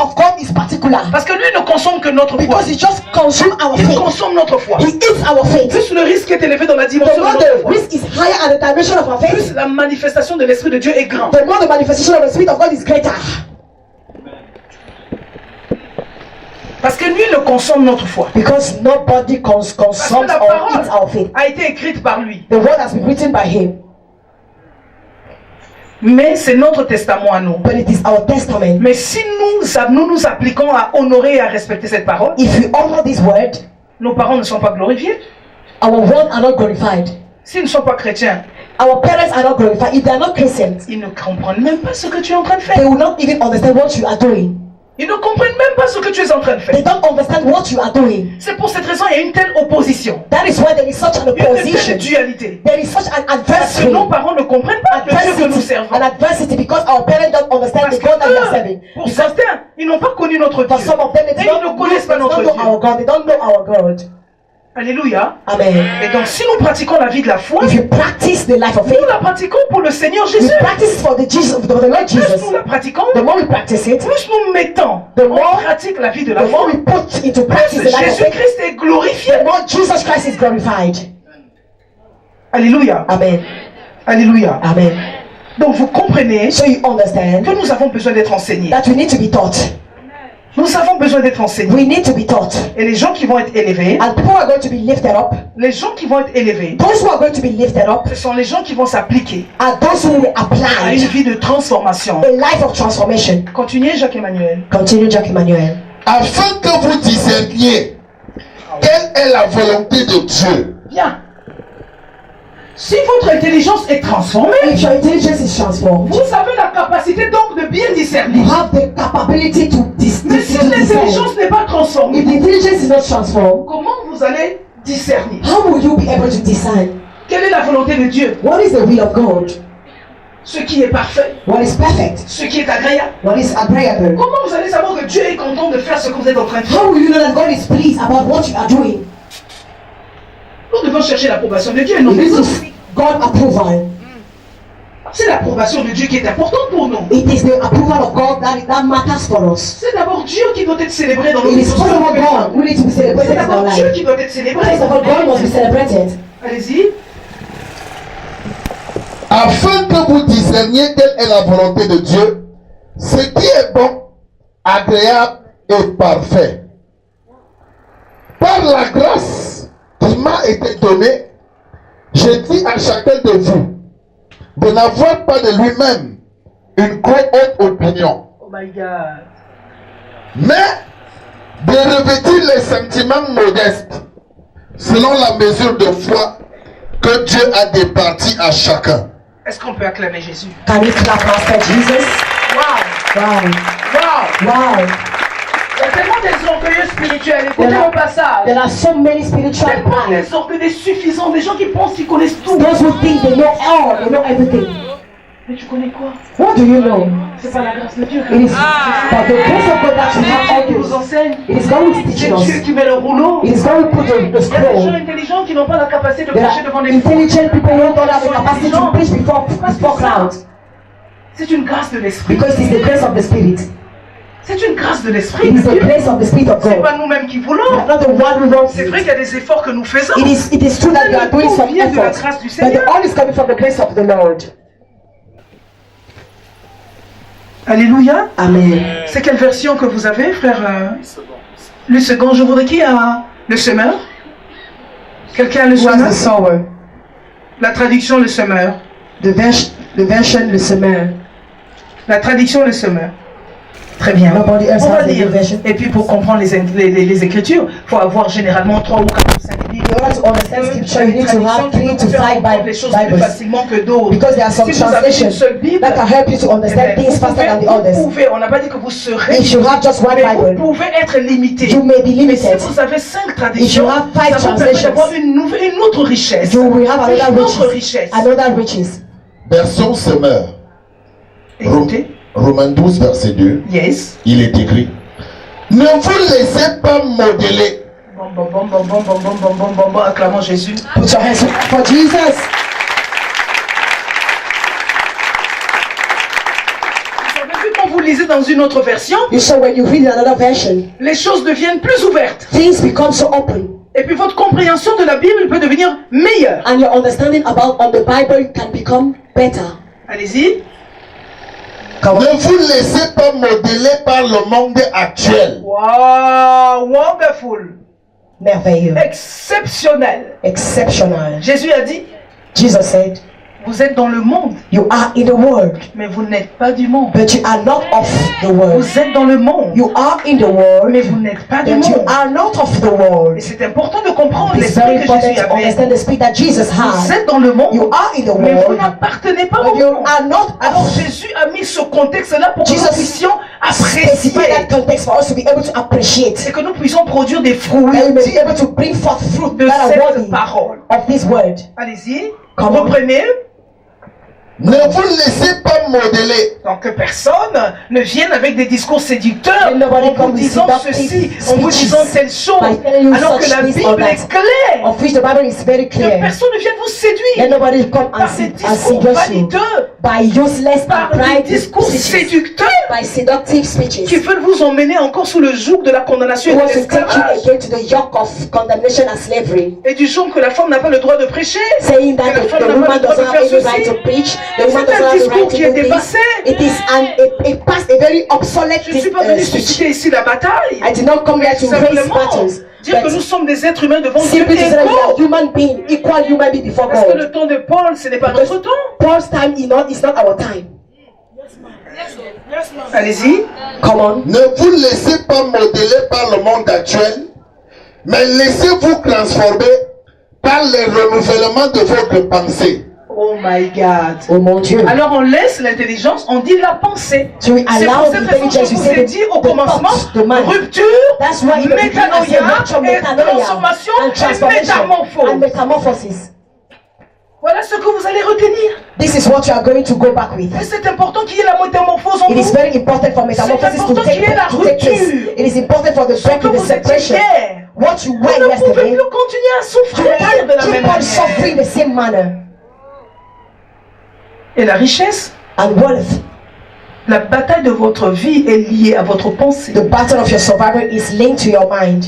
of God is particular.
Parce que lui ne consomme que notre foi.
Because he just consumes our
Il
faith.
consomme notre foi.
He eats our faith.
Plus le risque est élevé dans la
The
dimension
more
de notre
the
foi,
risk is higher at the dimension of our faith,
plus la manifestation de l'Esprit de Dieu est grande.
the more the manifestation of the Spirit of God is greater.
Parce que lui ne consomme notre foi.
Because nobody
Parce que
consumes
la
or
parole
eats our faith.
a été écrite par lui.
The word has been written by him,
Mais c'est notre testament à nous.
but it is our testament.
Mais si nous nous appliquons à honorer et à respecter cette parole,
If we honor this word,
nos parents ne sont pas glorifiés.
our words are not glorified.
S'ils ne sont pas chrétiens,
Our parents are not glorified. If they are not Christians,
ils ne comprennent même pas ce que tu es en train de
they
faire.
will not even understand what you are doing.
Ils ne comprennent même pas ce que tu es en train de
They
faire.
don't understand what you are doing.
C'est pour cette raison qu'il y a une telle opposition,
That is why there is such an
une telle
opposition.
dualité.
There is such an
Parce que
adversity.
nos parents ne comprennent pas le Dieu que nous servons.
An adversity because our parents don't understand
Parce
the God that we are
que
serving.
pour
Because
certains, ils n'ont pas connu notre
for
Dieu.
some of them,
Et
they
ils
don't
ne connaissent pas notre
know
Dieu.
our God. They don't know our God.
Alléluia.
Amen.
Et donc, si nous pratiquons la vie de la foi,
If you practice the life of faith,
nous la pratiquons pour le Seigneur
we
Jésus.
practice for the Lord
Plus
Jesus.
nous la pratiquons,
The more we practice it,
plus nous mettons
The
en
more-
pratique la vie de
the
la foi,
more we put into
plus
practice the life of faith,
Jésus-Christ est glorifié.
the more Jesus Christ is glorified.
Alléluia.
Amen.
Alléluia.
Amen.
Donc vous comprenez
So you understand
que nous avons besoin d'être enseignés.
that we need to be taught.
Nous avons besoin d'être enseignés.
We need to be taught.
Et les gens qui vont être élevés,
And people are going to be lifted up.
les gens qui vont être élevés,
Those who are going to be lifted up
ce sont les gens qui vont s'appliquer
are those who will
à
apply
une vie de transformation.
a life of transformation.
Continuez, Jacques-Emmanuel.
Continue, Jack Emmanuel.
Afin que vous discerniez quelle est la volonté de Dieu.
Bien. Si votre intelligence est transformée,
If your intelligence is transformed,
vous avez la capacité donc de bien discerner.
you have the capability to
Mais si
discern.
l'intelligence n'est pas transformée,
If the intelligence is not transformed,
comment vous allez discerner?
how will you be able to discern
Quelle est la volonté de Dieu?
what is the will of God,
Ce qui est parfait,
what is perfect,
ce qui est agréable.
what is agreeable?
Comment vous allez savoir que Dieu est content de faire ce que vous êtes en train de faire?
How will you know that God is pleased about what you are doing?
Nous devons chercher l'approbation de Dieu et non
We
des
need to
autres.
seek God approval.
C'est l'approbation de Dieu qui est importante pour nous.
It is the approval of God that matters for us.
C'est d'abord Dieu qui doit être célébré dans nos
It is
vies.
first of all God who needs to be
C'est
celebrated in our
d'abord Dieu
life.
qui doit être célébré.
First of all, God must be celebrated.
Allez-y.
Afin que vous discerniez quelle est la volonté de Dieu, ce qui est bon, agréable et parfait. Par la grâce qui m'a été donnée, Je dis à chacun de vous de n'avoir pas de lui-même une trop haute opinion.
Oh my God.
Mais de revêtir les sentiments modestes selon la mesure de foi que Dieu a départie à chacun.
Est-ce qu'on peut acclamer Jésus?
Can we clap for Jesus?
Wow!
Wow.
Wow!
Wow.
Il y a tellement des orgueilleux spirituels. Écoutez mon passage.
There are so many spiritual
Tellement
guys.
des orgueilleux, des suffisants, des gens qui pensent qu'ils connaissent tout.
Those who think they know all, they know everything.
Mais tu connais quoi?
What do you know?
C'est pas la grâce de Dieu.
It is but the grace of God that you have
C'est Dieu
all
qui vous
this.
enseigne.
It is God who is teaching
C'est Dieu
us.
qui met le rouleau.
It is God who put the
Il y a des gens
scroll.
intelligents qui n'ont pas la capacité de
There
prêcher devant
are
des foules.
intelligent people who don't have the capacity to preach before crowds.
C'est une grâce de l'esprit.
Because it is the grace of the Spirit.
C'est une grâce de l'esprit.
It is the grace of the Spirit of
C'est
God.
pas nous-mêmes qui
We
voulons.
are not the one who wants
C'est
it.
vrai qu'il y a des efforts que nous faisons.
It is true that we are doing
Tout
some
vient de la
effort,
grâce du
but
Seigneur.
the all is coming from the grace of the Lord.
Alléluia.
Amen.
C'est quelle version que vous avez, frère? Le second. Je voudrais qui a le semeur? Quelqu'un a le
Who has the
semeur?
sower?
La traduction, le semeur.
The version, le semeur.
La traduction, le semeur. Très bien.
Nobody else
On va
has the
lire.
version.
Et puis pour comprendre les Écritures, il faut avoir généralement 3 ou 4 ou 5 livres.
In order to understand scripture, you need to have 3 to 5
les choses plus
Bibles.
facilement que d'autres.
Because there are some
Si vous avez une
translations
seule Bible,
that can help you to understand things faster than the
vous
others.
pouvez, on n'a pas dit que vous serez,
If you have just one
mais
Bible,
vous pouvez être limité.
you may be
Mais si
limited.
vous avez 5
If
traditions,
you have 5
ça vous permet
translations,
d'avoir une autre richesse.
You will have
Une
another
autre
riches.
richesse.
Another riches.
Version semeur.
Écoutez.
Romains 12, verset 2.
Yes.
Il est écrit: ne vous laissez pas modeler.
Bon, acclamons Jésus.
Put your hands up for Jesus.
Vous avez vu quand vous lisez dans une autre version,
You saw when you read in another version,
les choses deviennent plus ouvertes.
things become so open.
Et puis votre compréhension de la Bible peut devenir meilleure.
And your understanding on the Bible can become better.
Allez-y.
Ne vous laissez pas modeler par le monde actuel.
Wow, wonderful.
Merveilleux.
Exceptionnel.
Exceptional.
Jésus a dit,
Jesus said,
vous êtes dans le monde,
you are in the world,
mais vous n'êtes pas du monde.
but you are not of the world.
Vous êtes dans le monde,
You are in the world,
mais vous n'êtes pas du
but you
monde.
are not of the
Et
world.
c'est important de comprendre
It's
l'esprit
very
que
important
Jésus
to
avait.
understand the spirit that Jesus
Vous
has.
êtes dans le monde,
You are in the
mais vous
world,
n'appartenez pas
but
au
you
monde.
are not
Alors
of.
Jésus a mis ce contexte-là pour que nous
Jesus
puissions
Specify
apprécier
that context for us to be able to appreciate.
et que nous puissions produire des fruits
And we may be able to bring forth fruit
de
that are
cette
worthy
parole.
of this word.
Allez-y,
Come on.
reprenez.
Ne vous laissez pas modeler.
Donc que personne ne vienne avec des discours séducteurs
And nobody
en vous
come with
disant
seductive
ceci, en vous
speeches,
disant telle chose,
by telling you
alors que
such
la
this or
Bible
that.
est claire.
Of which the Bible is very
Que
clear.
personne ne vienne vous séduire
Let nobody come
par des
and
discours
seduce you
vaniteux,
by useless
par
and
des
pride
discours
speeches,
séducteurs
by seductive
qui
speeches.
veulent vous emmener encore sous le joug de la condamnation
Who
et
wants
de
to take you
l'esclavage.
again to the yoke of condemnation and slavery,
Et du genre que la femme n'a pas le droit de prêcher,
saying
que
that
la
the
femme n'a pas
woman
le droit
doesn't
de
have
faire
any right
ceci.
to preach, the woman
C'est
doesn't
un
have the
discours
right to
qui est
do this.
dépassé.
It is it passed a very obsolete
Je ne suis pas venu
speech.
susciter ici la bataille.
I did not come here to raise
Simplement
battles,
dire que nous
but
sommes des êtres humains devant Dieu
simply to say that we are
égaux.
human being, equal human being before
Parce que
God.
le temps de Paul, ce n'est pas notre temps.
Paul's time is not our time.
Allez-y.
Come on.
Ne vous laissez pas modeler par le monde actuel, mais laissez-vous transformer par le renouvellement de votre pensée.
Oh my God.
Oh mon Dieu.
Alors on laisse l'intelligence, on dit la pensée.
So we
C'est
allow
pour
the
cette raison que
intelligence,
je
you
vous ai
say
dit au
the
commencement,
thoughts, the mind.
rupture,
That's why in the beginning I said
métanoïa
rupture,
et
metanoia,
transformation
and
et
transformation and
métamorphose.
metamorphosis.
Voilà ce que vous allez retenir.
This is what you are going to go back with.
Et c'est important qu'il y ait la métamorphose en
It is
vous.
very important for metamorphosis to
important qu'il y ait la
take place.
rupture.
It is important for the
Ce
break
que
and the
vous étiez
separation.
hier,
What you
vous
were
ne pouvez
yesterday,
plus continuer à
you
souffrir de la
can't
même
keep on suffering
manière.
the same manner.
Et la richesse,
And wealth,
la bataille de votre vie est liée à votre pensée.
the battle of your survival is linked to your mind.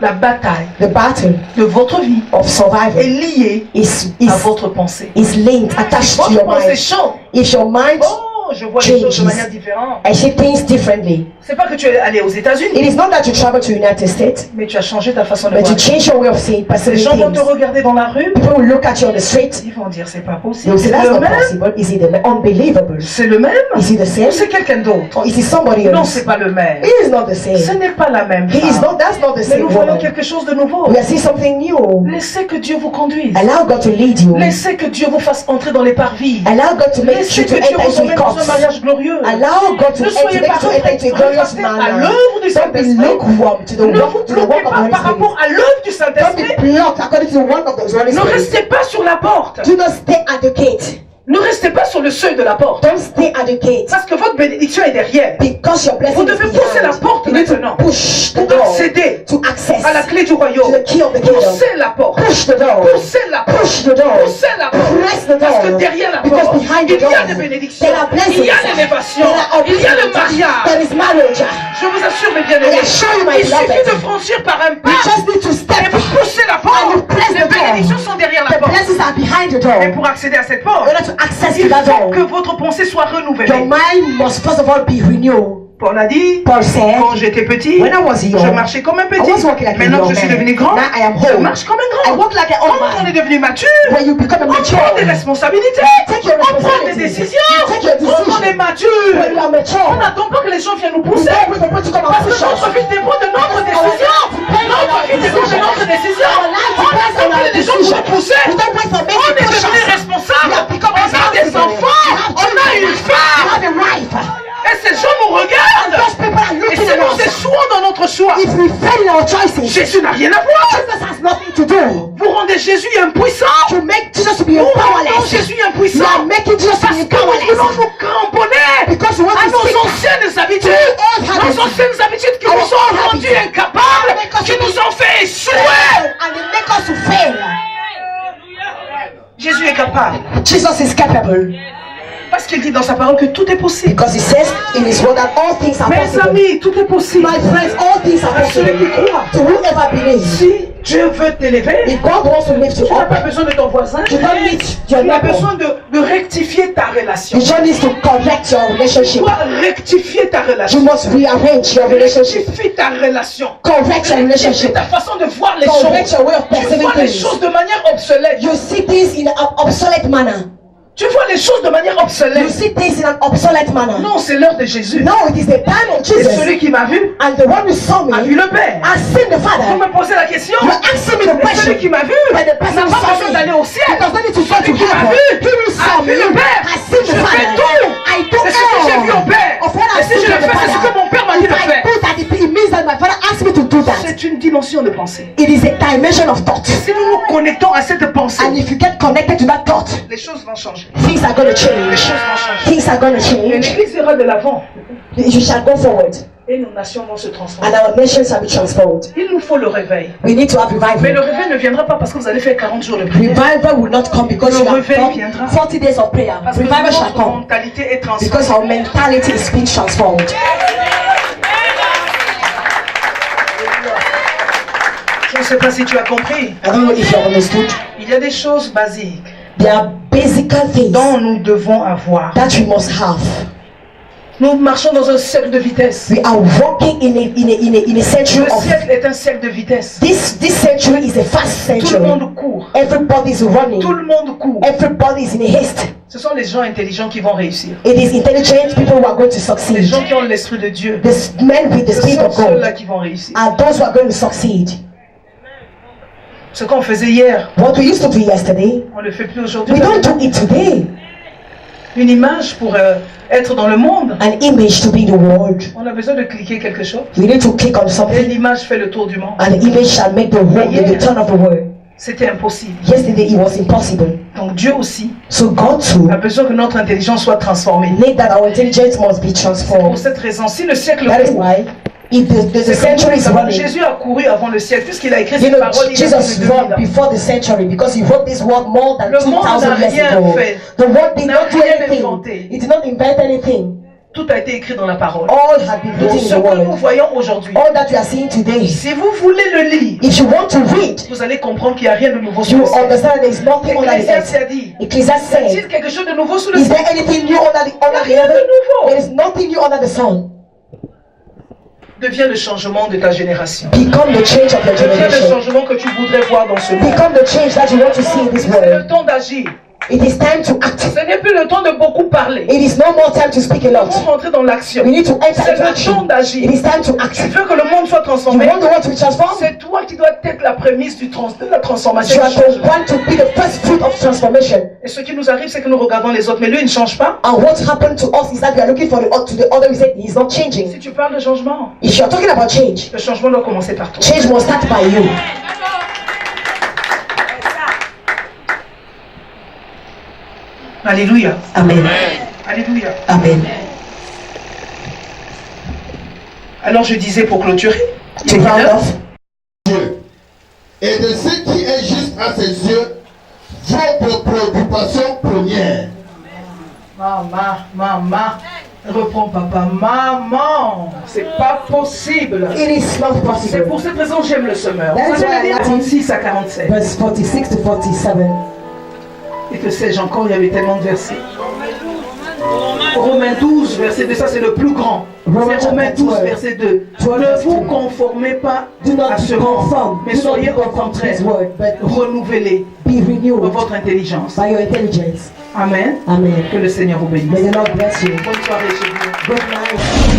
La bataille
The battle
de votre vie
of
est
survival
liée
is
à votre pensée.
linked, attached to
Votre
your
pensée
mind.
change.
If your mind
Oh, je vois les choses de
changes,
manière différente.
I see things differently.
C'est pas que tu es allé aux États-Unis.
It is not that you travel to United States,
mais tu as changé ta façon de
but
voir.
you change your way of seeing
Les gens vont te
things.
regarder dans la rue.
People will look at you on the street.
Ils vont dire c'est pas
They
possible.
will say
C'est
that's
le
not
même.
possible. Is it unbelievable?
C'est le même.
Is he the
Ou
same?
c'est quelqu'un d'autre?
Or is he somebody
Non,
else?
c'est pas le même.
He is not the
Ce
same.
n'est pas la même
He is
femme.
not. That's not the
Mais
same
nous voyons
woman.
quelque chose de nouveau.
We are seeing something new.
Laissez que Dieu vous conduise.
Allow God to lead you.
Laissez que Dieu vous fasse entrer dans les parvis.
Allow God to make
Laissez
you to
que Dieu
enter
vous
into
emmène
a
dans un
court.
mariage glorieux.
Allow God to
Ne soyez pas
enter into a glorious
réfractaires à
manner.
l'œuvre du
Don't be
Saint-Esprit.
lukewarm to the
Ne
work
vous
of the
bloquez pas
Holy
par
Spirit.
rapport à l'œuvre du
Don't
Saint-Esprit.
be blocked according to the work of the Holy
Ne
Spirit.
restez pas sur la porte.
Do not stay at the gate.
Ne restez pas sur le seuil de la porte.
Don't stay at the gate.
Parce que votre bénédiction est derrière.
Because your blessing
Vous
is
devez pousser la
behind.
porte
You need to
maintenant.
push the
Pour
door
accéder
to access
à la clé du
to
royaume.
the key of the kingdom.
Poussez la porte.
Push the door.
Poussez la porte.
Push the door.
Poussez la porte.
Press the
Parce que
door.
derrière la
Because
porte,
behind
il
the
y a
door,
des bénédictions.
there are blessings.
Il y a l'élévation. Il y a le mariage.
There is marriage.
Je vous assure, mes
I
bien-aimés,
assure you, my
il suffit
beloved.
de franchir par un
You
pas.
just need to step.
Et vous poussez la
And
porte.
you press
Les
the door.
bénédictions sont derrière la
The
porte.
blessings are behind the door.
Et pour accéder à cette porte,
In order to access
il
to that
faut
door,
que votre pensée soit
your
renouvelée.
mind must first of all be renewed.
Paul a dit,
Paul said,
quand j'étais petit,
when I was young,
je marchais comme un
I
petit.
was walking like a
Maintenant
young
que je suis
man.
devenu grand,
Now I am
je
old.
marche comme un
I
grand.
walk like an old
Quand on est
man.
devenu mature,
When you become a
on
mature,
prend des responsabilités.
take your
On prend des
responsibility.
décisions.
You take your
Quand on est
decision.
mature,
When you are mature,
on n'attend pas que les gens viennent nous
you
pousser.
don't wait for people to come and
Parce que
push us.
notre vie dépend de notre décision. Notre vie dépend de notre décision. On n'attend pas que les gens nous poussent.
You don't wait for me
On
to
est
push
devenu
us.
responsable.
You have become
On a des
responsible.
enfants.
You have
On a
children.
une
You
femme.
have a wife.
Et ces gens nous
And
regardent.
those people are
Et
looking
si nous
at us.
échouons dans notre choix,
If we fail in our choices,
Jésus n'a rien à voir.
Jesus has nothing to do.
Vous rendez Jésus impuissant.
To make Jesus to be
Nous rendons
powerless.
Jésus
You are
impuissant.
making Jesus to
Parce
be
que nous voulons
powerless.
nous cramponner
Because you want
à
to
nos
stick
anciennes habitudes.
old habits.
Nos anciennes habitudes qui
Our
nous ont
old
rendus
habits.
incapables,
Make us
qui
to
nous
be
ont fait échouer.
and they make us to fail.
Jésus est capable.
Jesus is capable
Parce qu'il dit dans sa parole que tout est possible.
because he says in his word that all things are
Mes
possible.
amis, tout est possible.
My friends, all things are
À celui
possible.
qui croit.
To whoever believes.
Si Dieu veut t'élever,
If God wants to lift you
tu n'as
up,
pas besoin de ton voisin.
you don't need your
Tu as
neighbor.
besoin de rectifier ta relation.
You just need to correct your
Tu
relationship.
dois rectifier ta
You
relation.
must rearrange your relationship.
Rectifie ta relation.
Correct your
Rectifie
relationship.
ta façon de voir les
Correct
choses.
your way of
Tu
perceiving
vois les
things.
choses de manière obsolète.
You see things in an obsolete manner.
Tu vois les choses de manière
You
obsolète.
see things in an obsolete manner.
Non, c'est l'heure de Jésus.
No, it is the time of
Et
Jesus.
celui qui m'a vu
And the one who saw me
a vu le Père.
has seen the
Vous
Father.
me posez la question.
You're asking me the
Et celui
question.
qui m'a vu
But the
n'a
person who
pas
saw
besoin
me
d'aller au ciel.
he does not need to go to
Celui qui m'a
heaven.
vu
He who
a
saw
vu
me
le Père.
has seen
Je
the
fais
Father.
tout.
I do
C'est ce que j'ai vu au
all
Père.
of what
Et
I've
si je
seen
le
from the
fais, c'est ce que
Father.
mon Père m'a dit
If
de
I
faire.
do that, it means that my Father asked me to do that.
C'est une dimension de pensée.
It is a dimension of thought.
Si nous nous connectons à cette pensée,
And if you get connected to that thought,
les choses vont changer.
things are going to
Les
change.
choses vont changer.
Things are going to
Et
change.
l'Église ira de l'avant.
You shall go forward.
Et nos nations vont se transformer.
And our nations shall be transformed.
Il nous faut le réveil.
We need to have
Mais le
revival.
réveil ne viendra pas parce que vous allez faire 40 jours de prière.
Revival will not come because you
Le
have
réveil
done
viendra.
40 days of prayer.
Parce que
Revival shall
notre
come
mentalité est transformée.
because our mentality is being transformed.
Je ne sais pas si tu as compris.
I don't know if you have understood.
Il y a des choses basiques
There are basic things
dont nous devons avoir.
that we must have.
Nous marchons dans un siècle de vitesse.
We are walking in a century
Le
of.
siècle est un siècle de vitesse.
This century is a fast
Tout le
century.
monde court.
Everybody is running.
Tout le monde court.
Everybody is in a haste.
Ce sont les gens intelligents qui vont réussir.
It is intelligent people who are going to
Les
succeed.
gens qui ont l'esprit de Dieu.
The men with the
Ce
spirit
sont
of God
ceux-là qui vont réussir.
are those who are going to succeed.
Ce qu'on faisait hier,
What we used to do yesterday,
on ne le fait plus aujourd'hui.
we don't do it today.
Une image pour être dans le monde.
An image to be the world.
On a besoin de cliquer quelque chose.
We need to click on
Et
something,
l'image fait le tour du monde.
and the image shall make the world, the turn of the world.
C'était impossible.
Yesterday it was impossible.
Donc Dieu aussi
So God too
a besoin que notre intelligence soit transformée.
need that our intelligence must be
Pour
transformed.
cette raison, si le siècle
That is
court,
why, if the century is running,
Jésus a couru avant le siècle, puisqu'il a écrit
you
cette
know,
parole il y a
Jesus
plus de 2000
wrote
ans.
before the century because he wrote this word more than
Le monde
2,000
n'a
years
rien
ago.
fait.
The word did
N'a
not do
rien
anything.
inventé.
It did not invent anything.
Tout a été écrit dans la parole.
All had been
Tout
written
ce
in the
que nous
word.
voyons aujourd'hui,
All that you are seeing today.
si vous voulez le lire,
If you want to read,
vous allez comprendre qu'il n'y a rien de nouveau sur
you
le ciel.
understand there is nothing under the
Ecclésiaste
earth.
a dit,
Ecclesiastes
y a-t-il
said,
quelque chose de nouveau sous le
is
ciel?
there anything new under the
Rien de
heaven?
nouveau.
There is nothing new under the sun.
Deviens le changement de ta génération.
Become the change of your
Deviens le
generation.
changement que tu voudrais voir dans ce monde.
Become the change that you want to see in this
C'est le
world.
temps d'agir.
It is time to act.
Ce n'est plus le temps de beaucoup parler.
It is no more time to speak a
Nous
lot.
devons rentrer dans l'action.
We need to enter
C'est
into
le temps
action.
d'agir.
It is time to act.
Tu veux que le monde soit
You
transformé?
want the world to be transformed?
C'est toi qui dois être la prémisse de la transformation.
You are the one to be the first fruit of transformation.
Et ce qui nous arrive, c'est que nous regardons les autres, mais lui, il ne change pas.
And what happened to us is that we are looking for to the other. We say he's not changing.
Si tu parles de changement,
If you are talking about change,
le changement doit commencer par toi.
change must start by you.
Alléluia.
Amen.
Alléluia.
Amen.
Alors je disais pour clôturer,
To round off,
Et de ce qui est juste à ses yeux, votre préoccupation première.
Maman, reprends papa, maman, c'est pas possible.
it is not
C'est
possible.
pour cette raison que j'aime le semeur.
That's
Vous
why
allez
I
lire
like
36 à 47.
Verse 46 to 47.
Et que sais-je encore, il y avait tellement de versets. Romains 12, verset 2, ça c'est le plus grand. C'est Romains 12, verset 2. Ne vous conformez pas
Do not
à ce
be
monde,
conformed.
mais
Do not
soyez
be
au
conformed to
contraire
his word, but
renouvelés
be
dans
renewed
votre intelligence.
by your intelligence.
Amen.
Amen.
Que le Seigneur vous bénisse.
May the Lord bless you.
Bonne soirée chez vous.
Good night.